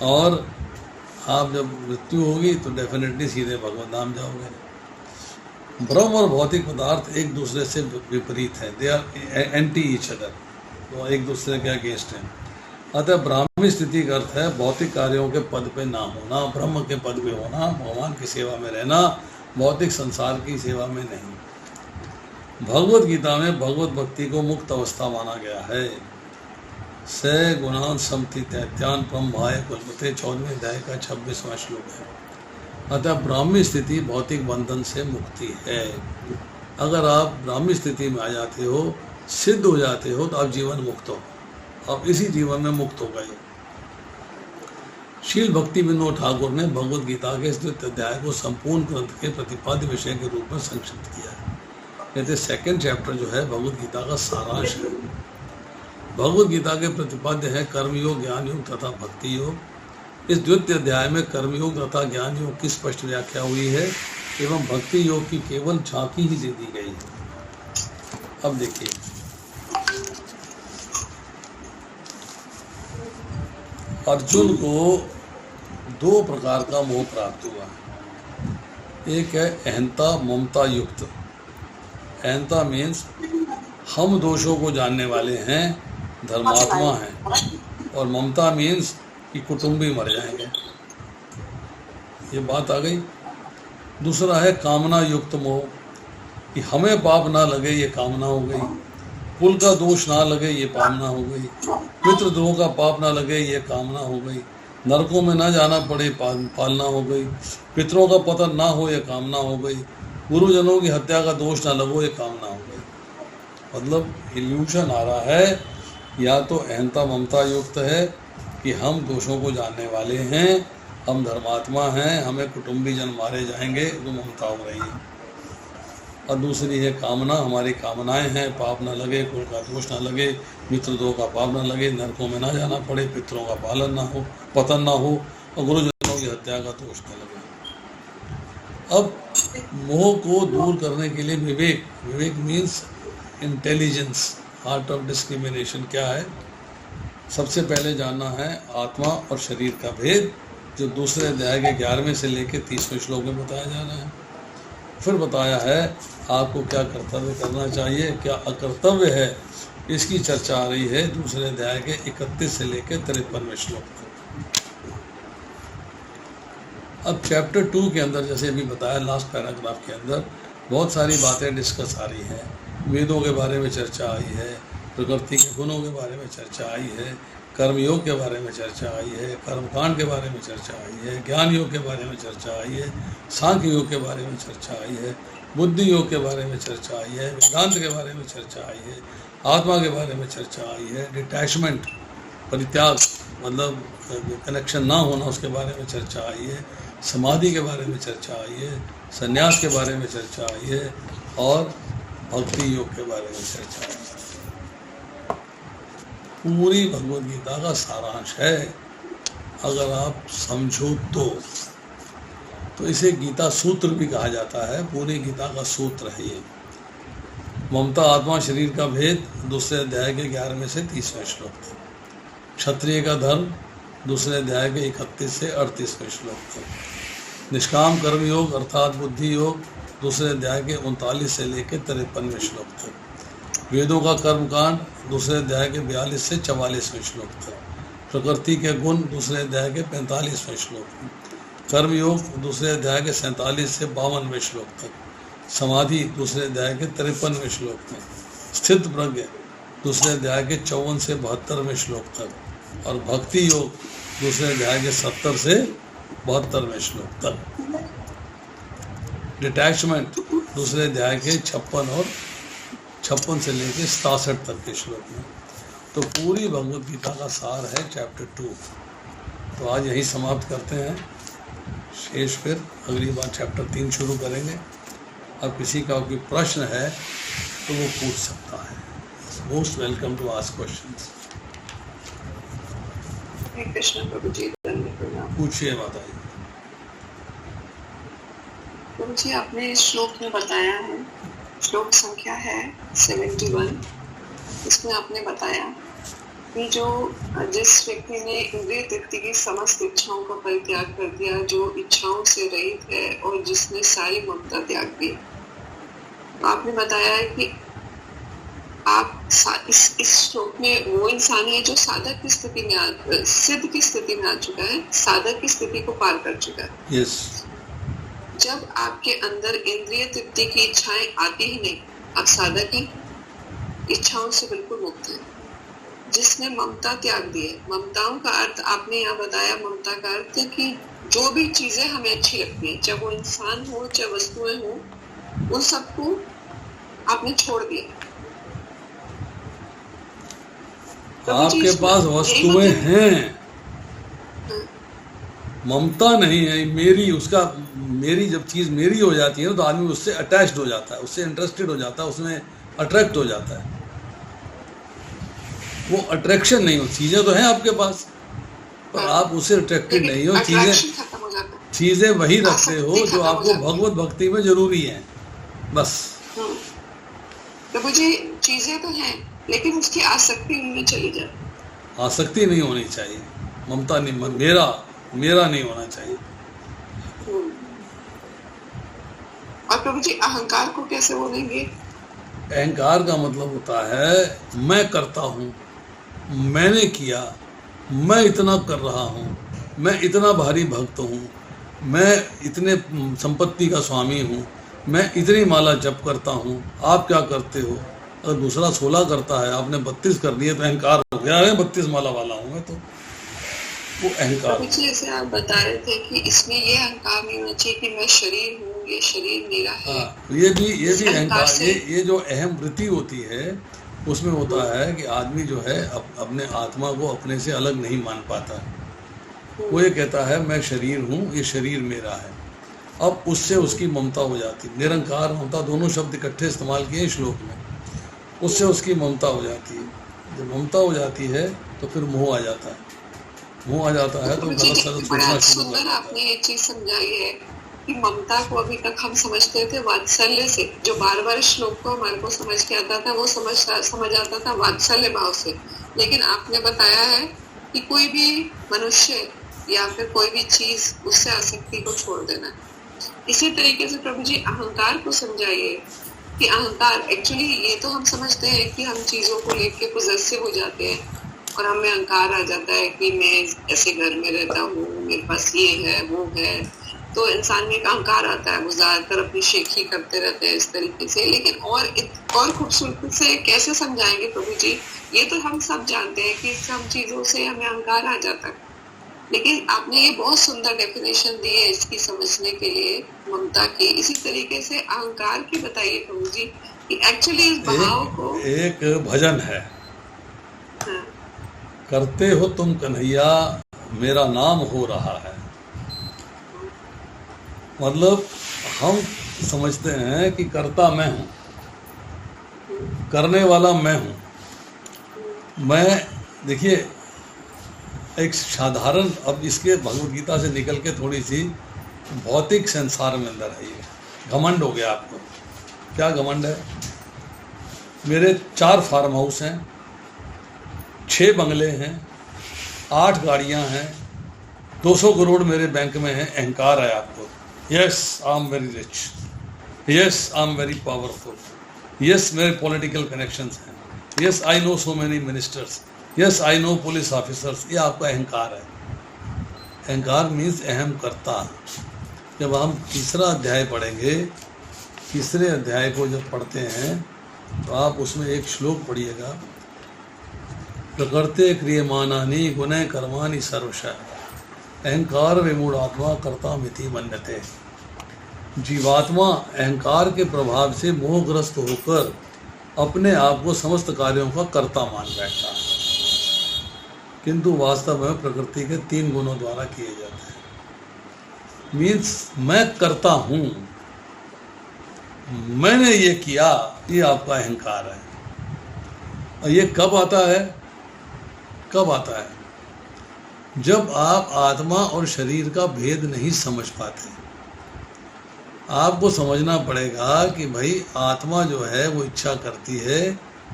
हो। और आप जब मृत्यु होगी तो डेफिनेटली सीधे भगवत धाम जाओगे। ब्रह्म और भौतिक पदार्थ एक दूसरे से विपरीत हैं, they are anti each other. तो एक दूसरे के अगेंस्ट हैं। अतः ब्राह्मी स्थिति का अर्थ है भौतिक कार्यों के पद पे ना होना, ब्रह्म के पद पे होना, भगवान की सेवा में रहना, भौतिक संसार की सेवा में नहीं। भगवत गीता में भगवत भक्ति को मुक्त अवस्था माना गया है। स गुणान समति तैत्यान ब्रह्माय कुलपते 14वें अध्याय का 26वां श्लोक है। अतः ब्राह्मी स्थिति भौतिक बंधन से मुक्ति है। अगर आप ब्राह्मी स्थिति में आ जाते हो, सिद्ध हो जाते हो, तो आप जीवन मुक्त हो, आप इसी जीवन में मुक्त हो गए। शील भक्ति विनोद ठाकुर ने भगवत गीता के इस द्वितीय अध्याय को संपूर्ण ग्रंथ के प्रतिपाद्य विषय के रूप में संक्षिप्त किया है। कहते सेकंड चैप्टर जो है भगवत गीता का सारांश है। भगवत गीता के प्रतिपाद्य है कर्मयोग, ज्ञान योग तथा भक्ति योग। इस द्वितीय अध्याय में कर्मयोग तथा ज्ञान योग की स्पष्ट व्याख्या हुई है एवं भक्ति योग की केवल झांकी ही दे दी गई है। अब देखिए, अर्जुन को दो प्रकार का मोह प्राप्त हुआ। एक है अहंता ममता युक्त। अहंता मीन्स हम दोषों को जानने वाले हैं, धर्मात्मा हैं, और ममता मीन्स कि कुटुंबी मर जाएंगे, ये बात आ गई। दूसरा है कामना युक्त मोह, कि हमें पाप ना लगे, ये कामना हो गई। कुल का दोष ना लगे, ये कामना हो गई। मित्र द्रोह का पाप ना लगे, ये कामना हो गई। नरकों में ना जाना पड़े, पालना हो गई। पितरों का पतन ना हो, ये कामना हो गई। गुरुजनों की हत्या का दोष ना लगो, ये कामना हो गई। मतलब इल्यूशन आ रहा है, या तो अहंता ममता युक्त है कि हम दोषों को जानने वाले हैं, हम धर्मात्मा हैं, हमें कुटुंबी जन मारे जाएंगे, तो ममता हो रही है। और दूसरी है कामना, हमारी कामनाएं हैं, पाप ना लगे, कुल का दोष ना लगे, मित्रद्रोह का पाप ना लगे, नरकों में ना जाना पड़े, पितरों का पालन ना हो, पतन ना हो, और गुरुजनों की हत्या का दोष ना लगे। अब मोह को दूर करने के लिए विवेक, विवेक means intelligence, art of discrimination क्या है। सबसे पहले जानना है आत्मा और शरीर का भेद, जो दूसरे अध्याय के 11वें से लेकर 30वें श्लोक में बताया जा रहा है। फिर बताया है आपको क्या कर्तव्य करना चाहिए, क्या अकर्तव्य है, इसकी चर्चा आ रही है दूसरे अध्याय के 31 से लेकर 53वें श्लोक तक। अब चैप्टर 2 के अंदर जैसे अभी बताया लास्ट पैराग्राफ के अंदर बहुत सारी बातें डिस्कस आ रही हैं। वेदों के बारे में चर्चा आई है, प्रकृति के गुणों के बारे में चर्चा आई है, कर्मयोग के बारे में चर्चा आई है, कर्मकांड के बारे में चर्चा आई है, ज्ञान योग के बारे में चर्चा आई है, सांख्य योग के बारे में चर्चा आई है, बुद्धि योग के बारे में चर्चा आई है, वेदांत के बारे में चर्चा आई है, आत्मा के बारे में चर्चा आई है, डिटैचमेंट परित्याग मतलब कनेक्शन ना होना उसके बारे में चर्चा आई है, समाधि के बारे में चर्चा आई है, संन्यास के बारे में चर्चा आई है, और भक्ति योग के बारे में चर्चा आई है। पूरी भगवद गीता का सारांश है। अगर आप समझो तो इसे गीता सूत्र भी कहा जाता है। पूरी गीता का सूत्र है ये। ममता आत्मा शरीर का भेद दूसरे अध्याय के 11वें से 30वें श्लोक तक। क्षत्रिय का धर्म दूसरे अध्याय के 31 से 38वें श्लोक तक। निष्काम कर्म योग अर्थात बुद्धि योग दूसरे अध्याय के 39 से लेकर 53वें श्लोक तक। वेदों का कर्मकांड दूसरे अध्याय के 42 से 44वें श्लोक तक। प्रकृति के गुण दूसरे अध्याय के 45वें श्लोक तक। कर्मयोग दूसरे अध्याय के 47 से 52वें श्लोक तक। समाधि दूसरे अध्याय के 53वें श्लोक तक। स्थित प्रज्ञ दूसरे अध्याय के 54 से 72वें श्लोक तक। और भक्ति योग दूसरे अध्याय के 70 से 72वें श्लोक तक। डिटैचमेंट दूसरे अध्याय के 56 से लेकर 67 तक के श्लोक में। तो पूरी भगवद गीता का सार है चैप्टर 2। तो आज यही समाप्त करते हैं, शेष फिर अगली बार चैप्टर 3 शुरू करेंगे। अब किसी का कोई प्रश्न है तो वो पूछ सकता है। Most welcome to ask questions. पूछिए माताजी।
प्रभु जी, आपने इस श्लोक में बताया है, श्लोक संख्या है 71, इसमें आपने बताया कि जिस व्यक्ति ने इंद्रिय तृप्ति की समस्त इच्छाओं का परित्याग कर दिया, जो इच्छाओं से रहित है और जिसने सारी ममता त्याग दी, आपने बताया है कि इस श्लोक में वो इंसान है जो साधक की स्थिति में सिद्ध की स्थिति में आ चुका है, साधक की स्थिति को पार कर चुका है।
यस।
जब आपके अंदर इंद्रिय तृप्ति की इच्छाएं आती ही नहीं, आप साधक हैं, इच्छाओं से बिल्कुल मुक्त है। जिसने ममता त्याग दी है, ममताओं का अर्थ आपने यहाँ बताया, ममता का अर्थ है कि जो भी चीजें हमें अच्छी लगती है, चाहे वो इंसान हो चाहे वस्तुएं हो, उन सबको आपने छोड़ दिया।
आपके पास वस्तुएं हैं, ममता नहीं है मेरी, उसका मेरी जब चीज मेरी हो जाती है ना तो आदमी उससे अटैच्ड हो जाता है, उससे इंटरेस्टेड हो जाता है, उसमें अट्रैक्ट हो जाता है। वो अट्रैक्शन नहीं हो, चीजें तो हैं आपके पास पर आप उससे अट्रैक्टेड नहीं हो। चीजें वही रखते हो जो आपको भगवत भक्ति में जरूरी है, बस।
तो मुझे चीजें तो हैं लेकिन उसकी आसक्ति उनमें चली जाए।
आसक्ति नहीं होनी चाहिए, ममता नहीं, मेरा नहीं होना चाहिए।
और प्रभु जी अहंकार को कैसे बोलेंगे?
अहंकार का मतलब होता है मैं करता हूँ, मैंने किया, मैं इतना कर रहा हूँ, मैं इतना भारी भक्त हूँ, मैं इतने संपत्ति का स्वामी हूँ, मैं इतनी माला जप करता हूँ, आप क्या करते हो? अगर दूसरा 16 करता है, आपने 32 कर दिए तो अहंकार हो गया है, 32 माला वाला हूँ मैं, तो वो अहंकार।
जैसे आप बता रहे थे कि इसमें ये अहंकार नहीं होना चाहिए कि मैं शरीर हूँ, ये शरीर मेरा है।
ये भी अहंकार, ये जो अहम वृत्ति होती है उसमें होता है कि आदमी जो है अपने आत्मा को अपने से अलग नहीं मान पाता। वो ये कहता है मैं शरीर हूँ, ये शरीर मेरा है। अब उससे उसकी ममता हो जाती है। निरंकार ममता दोनों शब्द इकट्ठे इस्तेमाल किए श्लोक में। उससे उसकी ममता हो जाती है। जब ममता हो जाती है तो फिर मोह आ जाता है। मोह आ जाता है तो गलत सलत सोचना शुरू कर देता है।
आपने ये चीज समझाई है कि ममता को अभी तक हम समझते थे वात्सल्य से, जो बार बार श्लोक को हमारे को समझ के आता था वो समझ आता था वात्सल्य भाव से। लेकिन आपने बताया है कि कोई भी मनुष्य या फिर कोई भी चीज उससे आसक्ति को छोड़ देना। इसी तरीके से प्रभु जी अहंकार को समझाइए कि अहंकार एक्चुअली ये तो हम समझते हैं कि हम चीजों को लेके पोजेसिव हो जाते हैं और हमें अहंकार आ जाता है कि मैं ऐसे घर में रहता हूँ, मेरे पास ये है वो है, तो इंसान में एक अहंकार आता है। वो ज्यादातर अपनी शेखी करते रहते हैं इस तरीके से। लेकिन और खूबसूरती से कैसे समझाएंगे प्रभु जी? ये तो हम सब जानते हैं कि सब चीजों से हमें अहंकार आ जाता है, लेकिन आपने ये बहुत सुंदर डेफिनेशन दी है इसकी समझने के लिए, ममता की। इसी तरीके से अहंकार की बताइए प्रभु जी कि एक्चुअली इस भाव को।
एक भजन है,
हाँ।
करते हो तुम कन्हैया मेरा नाम हो रहा है। मतलब हम समझते हैं कि करता मैं हूँ, करने वाला मैं हूँ। मैं देखिए एक साधारण, अब इसके भगवद गीता से निकल के थोड़ी सी भौतिक संसार में अंदर आइए। घमंड हो गया आपको। क्या घमंड है? मेरे 4 फार्म हाउस हैं, 6 बंगले हैं, 8 गाड़ियां हैं, 200 करोड़ मेरे बैंक में हैं। अहंकार है आपको। Yes I am very rich, yes I am very powerful, yes मेरे पॉलिटिकल कनेक्शंस हैं, yes I know so many ministers, yes I know police officers. ये आपका अहंकार है। अहंकार मीन्स अहम करता। जब हम तीसरा अध्याय पढ़ेंगे, तीसरे अध्याय को जब पढ़ते हैं तो आप उसमें एक श्लोक पढ़िएगा, प्रकृते क्रियमानानि गुणः कर्माणि सर्वशः अहंकार विमूढ़ात्मा कर्ता मिति मन्यते। जीवात्मा अहंकार के प्रभाव से मोहग्रस्त होकर अपने आप को समस्त कार्यों का कर्ता मान बैठता है, किंतु वास्तव में प्रकृति के 3 गुणों द्वारा किए जाते हैं। मीन्स मैं करता हूँ, मैंने ये किया, ये आपका अहंकार है। और ये कब आता है? कब आता है? जब आप आत्मा और शरीर का भेद नहीं समझ पाते। आपको समझना पड़ेगा कि भाई आत्मा जो है वो इच्छा करती है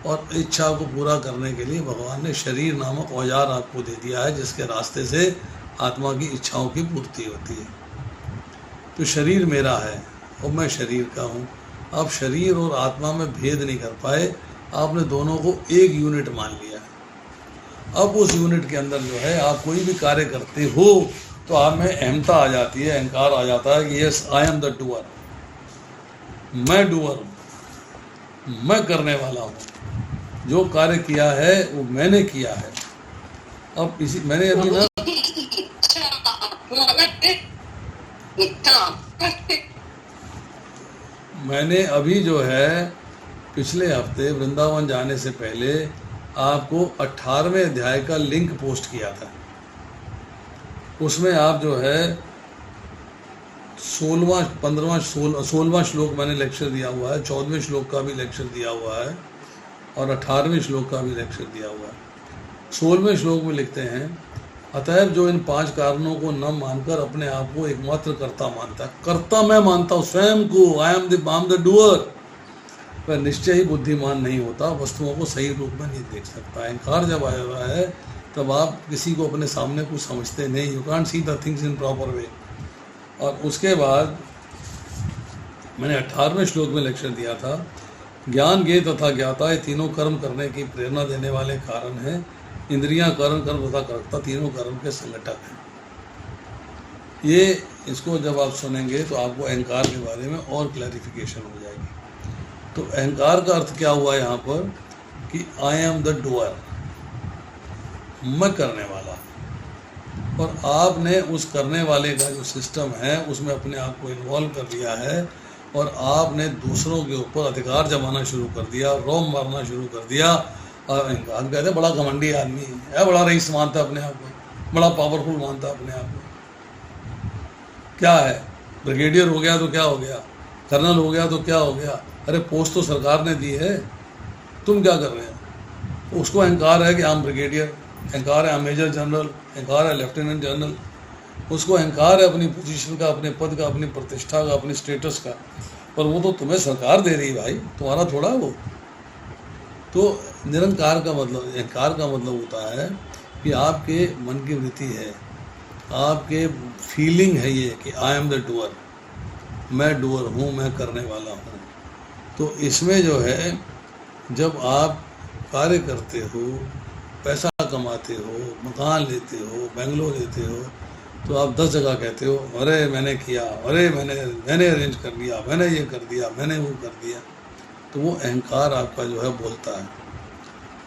और इच्छा को पूरा करने के लिए भगवान ने शरीर नामक औजार आपको दे दिया है, जिसके रास्ते से आत्मा की इच्छाओं की पूर्ति होती है। तो शरीर मेरा है और मैं शरीर का हूँ। आप शरीर और आत्मा में भेद नहीं कर पाए, आपने दोनों को एक यूनिट मान लिया। अब उस यूनिट के अंदर जो है आप कोई भी कार्य करते हो तो आप में अहमता आ जाती है, अहंकार आ जाता है कि yes I am the doer, मैं डूअर हूँ, मैं करने वाला हूँ, जो कार्य किया है वो मैंने किया है। अब इसी मैंने अभी ना मैंने अभी जो है पिछले हफ्ते वृंदावन जाने से पहले आपको 18वें अध्याय का लिंक पोस्ट किया था। उसमें आप जो है 16वां श्लोक मैंने लेक्चर दिया हुआ है, 14वें श्लोक का भी लेक्चर दिया हुआ है और 18वें श्लोक का भी लेक्चर दिया हुआ है। 16वें श्लोक में लिखते हैं, अतएव जो इन 5 कारणों को न मानकर अपने आप को एकमात्र कर्ता मानता है, कर्ता मैं मानता हूँ स्वयं को, आई एम द डूअर, वह निश्चय ही बुद्धिमान नहीं होता, वस्तुओं को सही रूप में नहीं देख सकता। अहंकार जब आया हुआ है तब आप किसी को अपने सामने कुछ समझते नहीं, you can't see the things in proper way. और उसके बाद मैंने 18वें श्लोक में लेक्चर दिया था, ज्ञान ज्ञेय तथा ज्ञाता ये तीनों कर्म करने की प्रेरणा देने वाले कारण हैं। इंद्रियां, कर्म तथा कर्ता तीनों कर्म के संगठक हैं। ये इसको जब आप सुनेंगे तो आपको अहंकार के बारे में और क्लैरिफिकेशन हो जाएगी। तो अहंकार का अर्थ क्या हुआ यहाँ पर कि आई एम द डूअर, मैं करने वाला, और आपने उस करने वाले का जो सिस्टम है उसमें अपने आप को इन्वॉल्व कर लिया है और आपने दूसरों के ऊपर अधिकार जमाना शुरू कर दिया, रोम मारना शुरू कर दिया। और अहंकार कहते बड़ा घमंडी आदमी है, बड़ा रईस मानता अपने आप को, बड़ा पावरफुल मानता अपने आप को। क्या है, ब्रिगेडियर हो गया तो क्या हो गया, कर्नल हो गया तो क्या हो गया, अरे पोस्ट तो सरकार ने दी है, तुम क्या कर रहे हो। उसको अहंकार है कि हम ब्रिगेडियर, अहंकार है हम मेजर जनरल, अहंकार है लेफ्टिनेंट जनरल, उसको अहंकार है अपनी पोजीशन का, अपने पद का, अपनी प्रतिष्ठा का, अपनी स्टेटस का, पर वो तो तुम्हें सरकार दे रही भाई, तुम्हारा थोड़ा वो। तो निरंकार का मतलब, अहंकार का मतलब होता है कि आपके मन की वृत्ति है, आपके फीलिंग है ये कि आई एम द डूअर, मैं डूअर हूँ, मैं करने वाला हूँ। तो इसमें जो है जब आप कार्य करते हो, पैसा कमाते हो, मकान लेते हो, बेंगलोर लेते हो, तो आप 10 जगह कहते हो अरे मैंने किया, अरे मैंने अरेंज कर लिया, मैंने ये कर दिया, मैंने वो कर दिया। तो वो अहंकार आपका जो है बोलता है।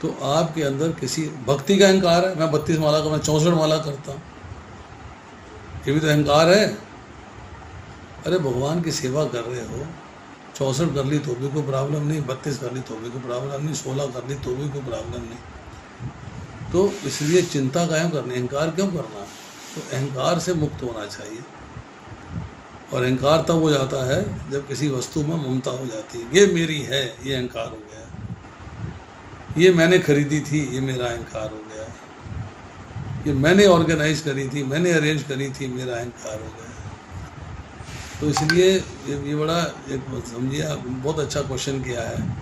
तो आपके अंदर किसी भक्ति का अहंकार है, मैं 32 माला का, मैं 64 माला करता हूँ, ये भी तो अहंकार है। अरे भगवान की सेवा कर रहे हो, 64 कर ली तो भी कोई प्रॉब्लम नहीं, 32 कर ली तो भी कोई प्रॉब्लम नहीं, 16 कर ली तो भी कोई प्रॉब्लम नहीं। तो इसलिए चिंता कायम करनी, अहंकार क्यों करना। तो अहंकार से मुक्त होना चाहिए। और अहंकार तब हो जाता है जब किसी वस्तु में ममता हो जाती है, ये मेरी है, ये अहंकार हो गया, ये मैंने खरीदी थी, ये मेरा अहंकार हो गया, ये मैंने ऑर्गेनाइज करी थी, मैंने अरेंज करी थी, मेरा अहंकार हो गया। तो इसलिए ये बड़ा एक समझिए बहुत अच्छा क्वेश्चन किया है।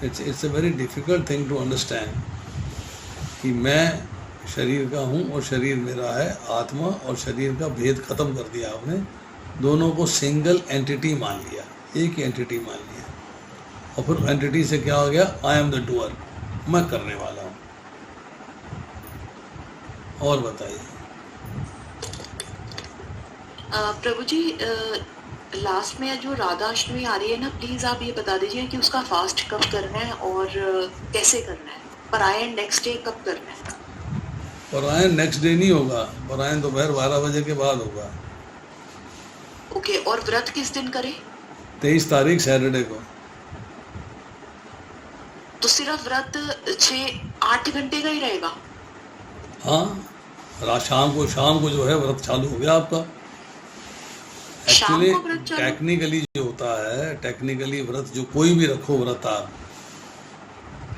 It's a very difficult thing to understand कि मैं शरीर का हूँ और शरीर मेरा है, आत्मा और शरीर का भेद खत्म कर दिया आपने, दोनों को सिंगल एंटिटी मान लिया, एक ही एंटिटी मान लिया। और फिर एंटिटी से क्या हो गया, आई एम द डूअर, मैं करने वाला हूँ। और बताइए।
प्रभु जी, लास्ट में जो राधा अष्टमी आ रही है ना, प्लीज आप ये बता दीजिए कि उसका फास्ट कब करना है और कैसे करना है। परायण नेक्स्ट डे कब करना है?
परायण नेक्स्ट डे नहीं होगा, परायण दोपहर 12 बजे के बाद होगा।
ओके, और व्रत किस दिन करें?
23 तारीख सैटरडे को।
तो सिर्फ व्रत 6-8 घंटे का ही रहेगा?
हाँ, शाम को जो है व्रत चालू हो गया आपका। एक्चुअली टेक्निकली जो होता है, टेक्निकली व्रत जो कोई भी रखो व्रत आप,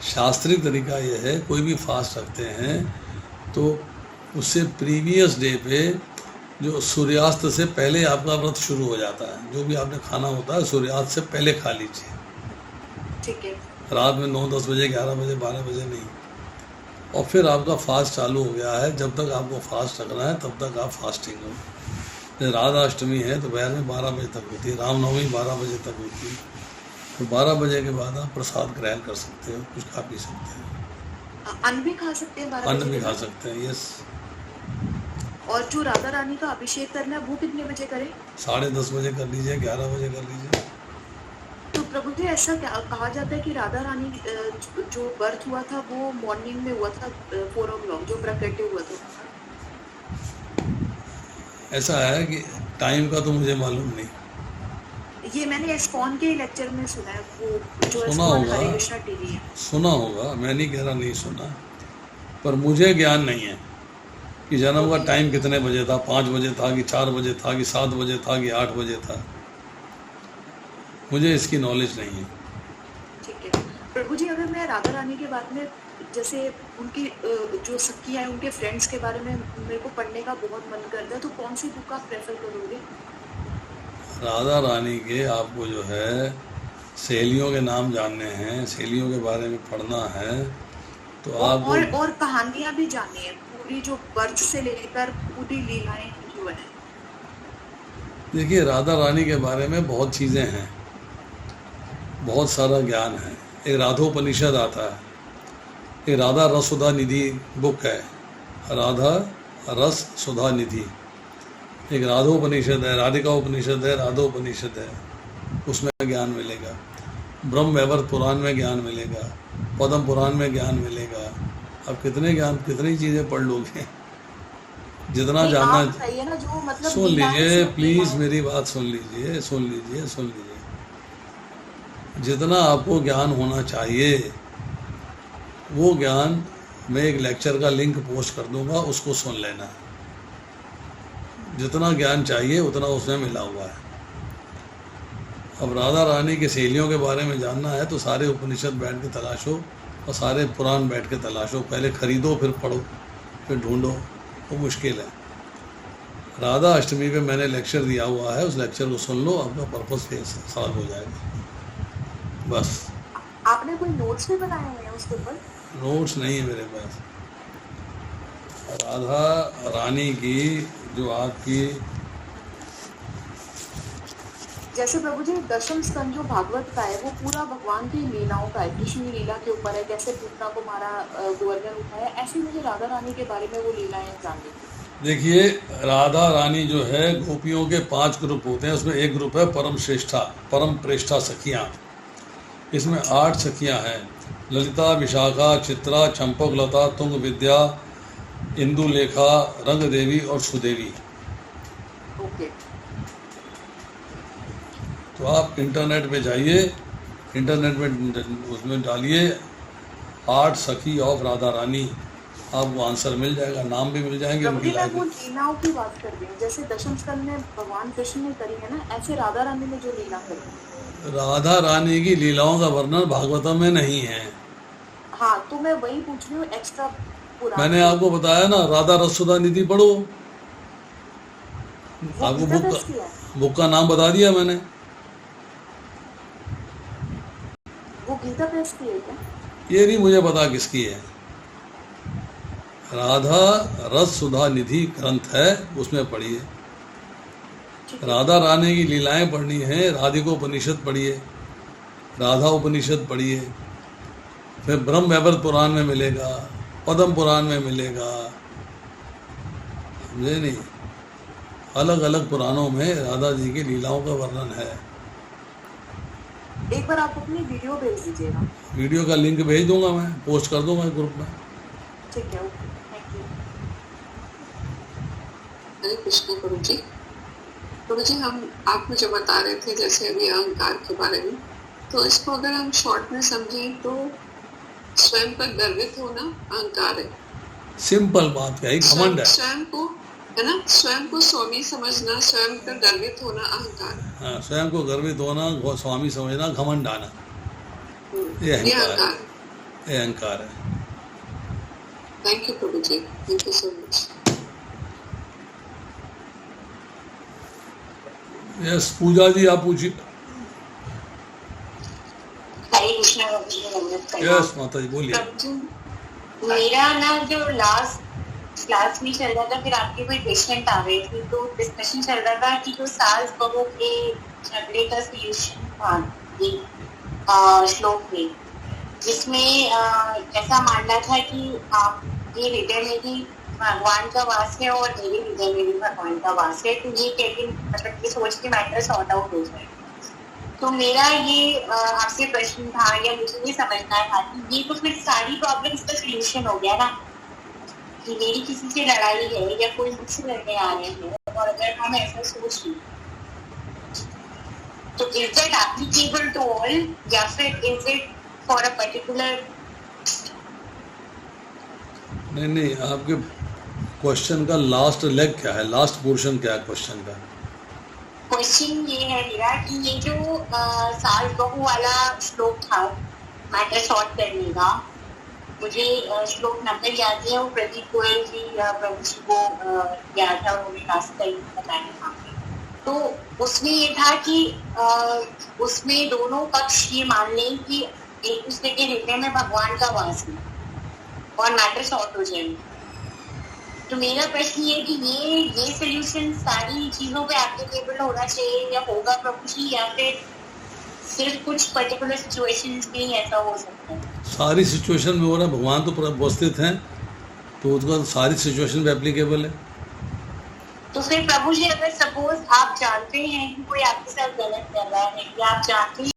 शास्त्रीय तरीका ये है, कोई भी फास्ट रखते हैं तो उससे प्रीवियस डे पे जो सूर्यास्त से पहले आपका व्रत शुरू हो जाता है। जो भी आपने खाना होता है सूर्यास्त से पहले खा लीजिए,
ठीक है।
रात में 9-10 बजे, 11 बजे, 12 बजे नहीं। और फिर आपका फास्ट चालू हो गया है। जब तक आपको फास्ट रखना है तब तक आप फास्टिंग हो। राधा अष्टमी है तो दोपहर में 12 बजे तक होती है, रामनवमी 12 बजे तक होती है। तो 12 बजे के बाद आप प्रसाद ग्रहण कर सकते हो, कुछ खा पी सकते हो,
अन्न भी खा सकते हैं 12
अन्न
बजे
भी
के
खा
बाद?
सकते हैं। यस,
और जो राधा रानी का अभिषेक करना है वो कितने बजे करें?
10:30 बजे कर लीजिए, 11 बजे कर लीजिए।
तो प्रभु जी ऐसा क्या कहा जाता है कि राधा रानी जो बर्थ हुआ था वो मॉर्निंग में हुआ था 4 o'clock, जो प्रकट हुआ था।
ऐसा है कि टाइम का तो मुझे मालूम नहीं,
ये मैंने एस्कॉन के लेक्चर में सुना है, वो जो
सुना
एस्कॉन
होगा।
हरे कृष्णा टीवी है।
सुना होगा, मैं नहीं कह रहा नहीं सुना, पर मुझे ज्ञान नहीं है कि जन्म का टाइम कितने बजे था, 5 बजे था कि 4 बजे था कि 7 बजे था कि 8 बजे था, मुझे इसकी नॉलेज नहीं है।
ठीक है प्रभु जी, अगर मैं राधा रानी के बारे में, जैसे उनकी जो सखियाँ हैं उनके फ्रेंड्स के बारे में मेरे को पढ़ने का बहुत मन करता है, तो कौन सी बुक आप प्रेफर करोगे?
राधा रानी के आपको जो है सहेलियों के नाम जानने हैं, सहेलियों के बारे में पढ़ना है, तो आप
और कहानियां भी जाननी है, पूरी जो बर्थ से लेकर पूरी लीलाएं जो है।
देखिए, राधा रानी के बारे में बहुत चीज़ें हैं, बहुत सारा ज्ञान है। एक राधोपनिषद आता है, एक राधा रस सुधा निधि बुक है, राधा रस सुधा निधि, एक राधोपनिषद है, राधिका उपनिषद है, राधोपनिषद है, उसमें ज्ञान मिलेगा। ब्रह्म वैवर्त पुराण में ज्ञान मिलेगा, पद्म पुराण में ज्ञान मिलेगा। अब कितनी चीज़ें पढ़ लोगे, जितना जानना।
आप बताइए ना, जो मतलब
सुन
लीलाएं
लीजिए,
सब
प्लीज़
लीलाएं।
मेरी बात सुन लीजिए। जितना आपको ज्ञान होना चाहिए वो ज्ञान मैं एक लेक्चर का लिंक पोस्ट कर दूंगा, उसको सुन लेना। जितना ज्ञान चाहिए उतना उसमें मिला हुआ है। अब राधा रानी की सहेलियों के बारे में जानना है तो सारे उपनिषद बैठ के तलाशो और सारे पुराण बैठ के तलाशो, पहले खरीदो फिर पढ़ो फिर ढूंढो, वो मुश्किल है। राधा अष्टमी पे मैंने लेक्चर दिया हुआ है, उस लेक्चर को सुन लो, आपका पर्पस सॉल्व हो जाएगा। बस।
आपने कोई नोट्स भी बनाए हुए हैं उसके ऊपर?
नोट्स नहीं है मेरे पास। राधा रानी की जो आपकी,
जैसे प्रभु जी दशम स्कंद जो भागवत का है वो पूरा भगवान की लीलाओं का है, कृष्ण की लीला के ऊपर है, कैसे पूतना को मारा, गोवर्धन उठाया, ऐसे मुझे राधा रानी के बारे में वो लीलाएं जाननी थी।
देखिए, राधा रानी जो है गोपियों के 5 ग्रुप होते हैं, उसमें एक ग्रुप है परम प्रेष्ठा सखियाँ। इसमें 8 सखियाँ हैं, ललिता, विशाखा, चित्रा, चंपक लता, तुंग विद्या, इंदुलेखा, रंग देवी और सुदेवी।
ओके।
तो आप इंटरनेट पे जाइए, इंटरनेट में उसमें डालिए 8 सखी ऑफ राधा रानी, आपको आंसर मिल जाएगा, नाम भी मिल जाएंगे
प्रभु
उनकी
जी मैं वो
लाइफ।
लीलाओं की बात कर रही हूँ, जैसे दशम स्कंद में भगवान कृष्ण ने करी है ना, ऐसे राधा रानी ने जो लीला करी है।
राधा रानी की लीलाओं का वर्णन भागवतम में नहीं है।
हाँ, तो मैं वही पूछ रही हूँ, एक्स्ट्रा पुराण।
मैंने आपको बताया ना, राधा रसुदा निधि पढ़ो। आपको बुक का नाम बता दिया मैंने।
वो गीता प्रेस की है क्या?
ये नहीं मुझे पता किसकी है। राधा रस सुधा निधि ग्रंथ है, उसमें पढ़िए। राधा रानी की लीलाएं पढ़नी है, राधिकोपनिषद पढ़िए, राधा उपनिषद पढ़िए, फिर ब्रह्म वैवर्त पुराण में मिलेगा, पद्म पुराण में मिलेगा, समझे नहीं? अलग अलग पुराणों में राधा जी की लीलाओं का वर्णन है।
एक बार आप अपनी वीडियो भेज दीजिएगा।
वीडियो का लिंक भेज दूंगा, मैं पोस्ट कर दूंगा ग्रुप में।
ठीक है, ओके, थैंक यू।
हरे कृष्ण गुरु जी। गुरु जी, आप मुझे बता रहे थे जैसे अभी अहंकार के बारे में, तो इसको अगर हम शॉर्ट में समझें तो स्वयं पर गर्वित होना अहंकार है।
सिंपल बात है, घमंड है।
स्वयं को, है ना, स्वयं को स्वामी समझना, स्वयं पर गर्वित होना अहंकार।
हाँ, स्वयं को गर्वित होना, स्वामी समझना, घमंड आना, ये अहंकार है।
थैंक यू प्रभु जी, thank you so much.
Yes, Puja ji आप पूछिए।
हरे कृष्णा प्रभु जी।
यस माता जी बोलिए।
मेरा ना जो लास्ट क्लास में चल रहा था, फिर आपके कोई पेशेंट आ गए थे, तो डिस्कशन चल रहा था कि जो सास बहू के झगड़े का सोल्यूशन था, श्लोक में, जिसमें ऐसा मानना था कि आप ये हृदय में भी भगवान का वास है और मेरे हृदय में भी भगवान का वास है, तो ये कहते मतलब ये सोच के मैटर सॉर्ट आउट हो जाए। तो मेरा ये आपसे प्रश्न था या मुझे ये समझना था कि ये तो फिर सारी प्रॉब्लम्स का सोल्यूशन हो गया ना, कि मेरी किसी से लड़ाई है या कोई मुझसे लड़ने आ रहे हैं, और अगर हम ऐसा सोच लें तो is that applicable to all या फिर is it for a particular?
नहीं, आपके क्वेश्चन का लास्ट लेग क्या है, लास्ट पोर्शन क्या है क्वेश्चन का?
क्वेश्चन ये है मेरा कि ये जो सास बहू वाला श्लोक था मैटर सॉर्ट करने का, मुझे श्लोक नंबर याद है, वो प्रदीप गोयल जी प्रभु जी को याद था, उन्होंने लास्ट टाइम बताया था। तो उसमें ये था कि उसमें दोनों पक्ष ये मान लें कि एक दूसरे के हृदय में भगवान का वास है और मैटर सॉर्ट हो जाएंगे। तो मेरा प्रश्न ये कि ये सोल्यूशन सारी चीजों पे एप्लीकेबल होना चाहिए या होगा प्रभु जी, या फिर सिर्फ कुछ पर्टिकुलर सिचुएशंस में ही ऐसा हो सकता है?
सारी सिचुएशन में हो रहा है, भगवान तो उपस्थित हैं, तो उसका सारी सिचुएशन में एप्लीकेबल है।
तो फिर प्रभु जी अगर सपोज आप जानते हैं कि कोई आपके साथ गलत कर रहा है या आप जानते हैं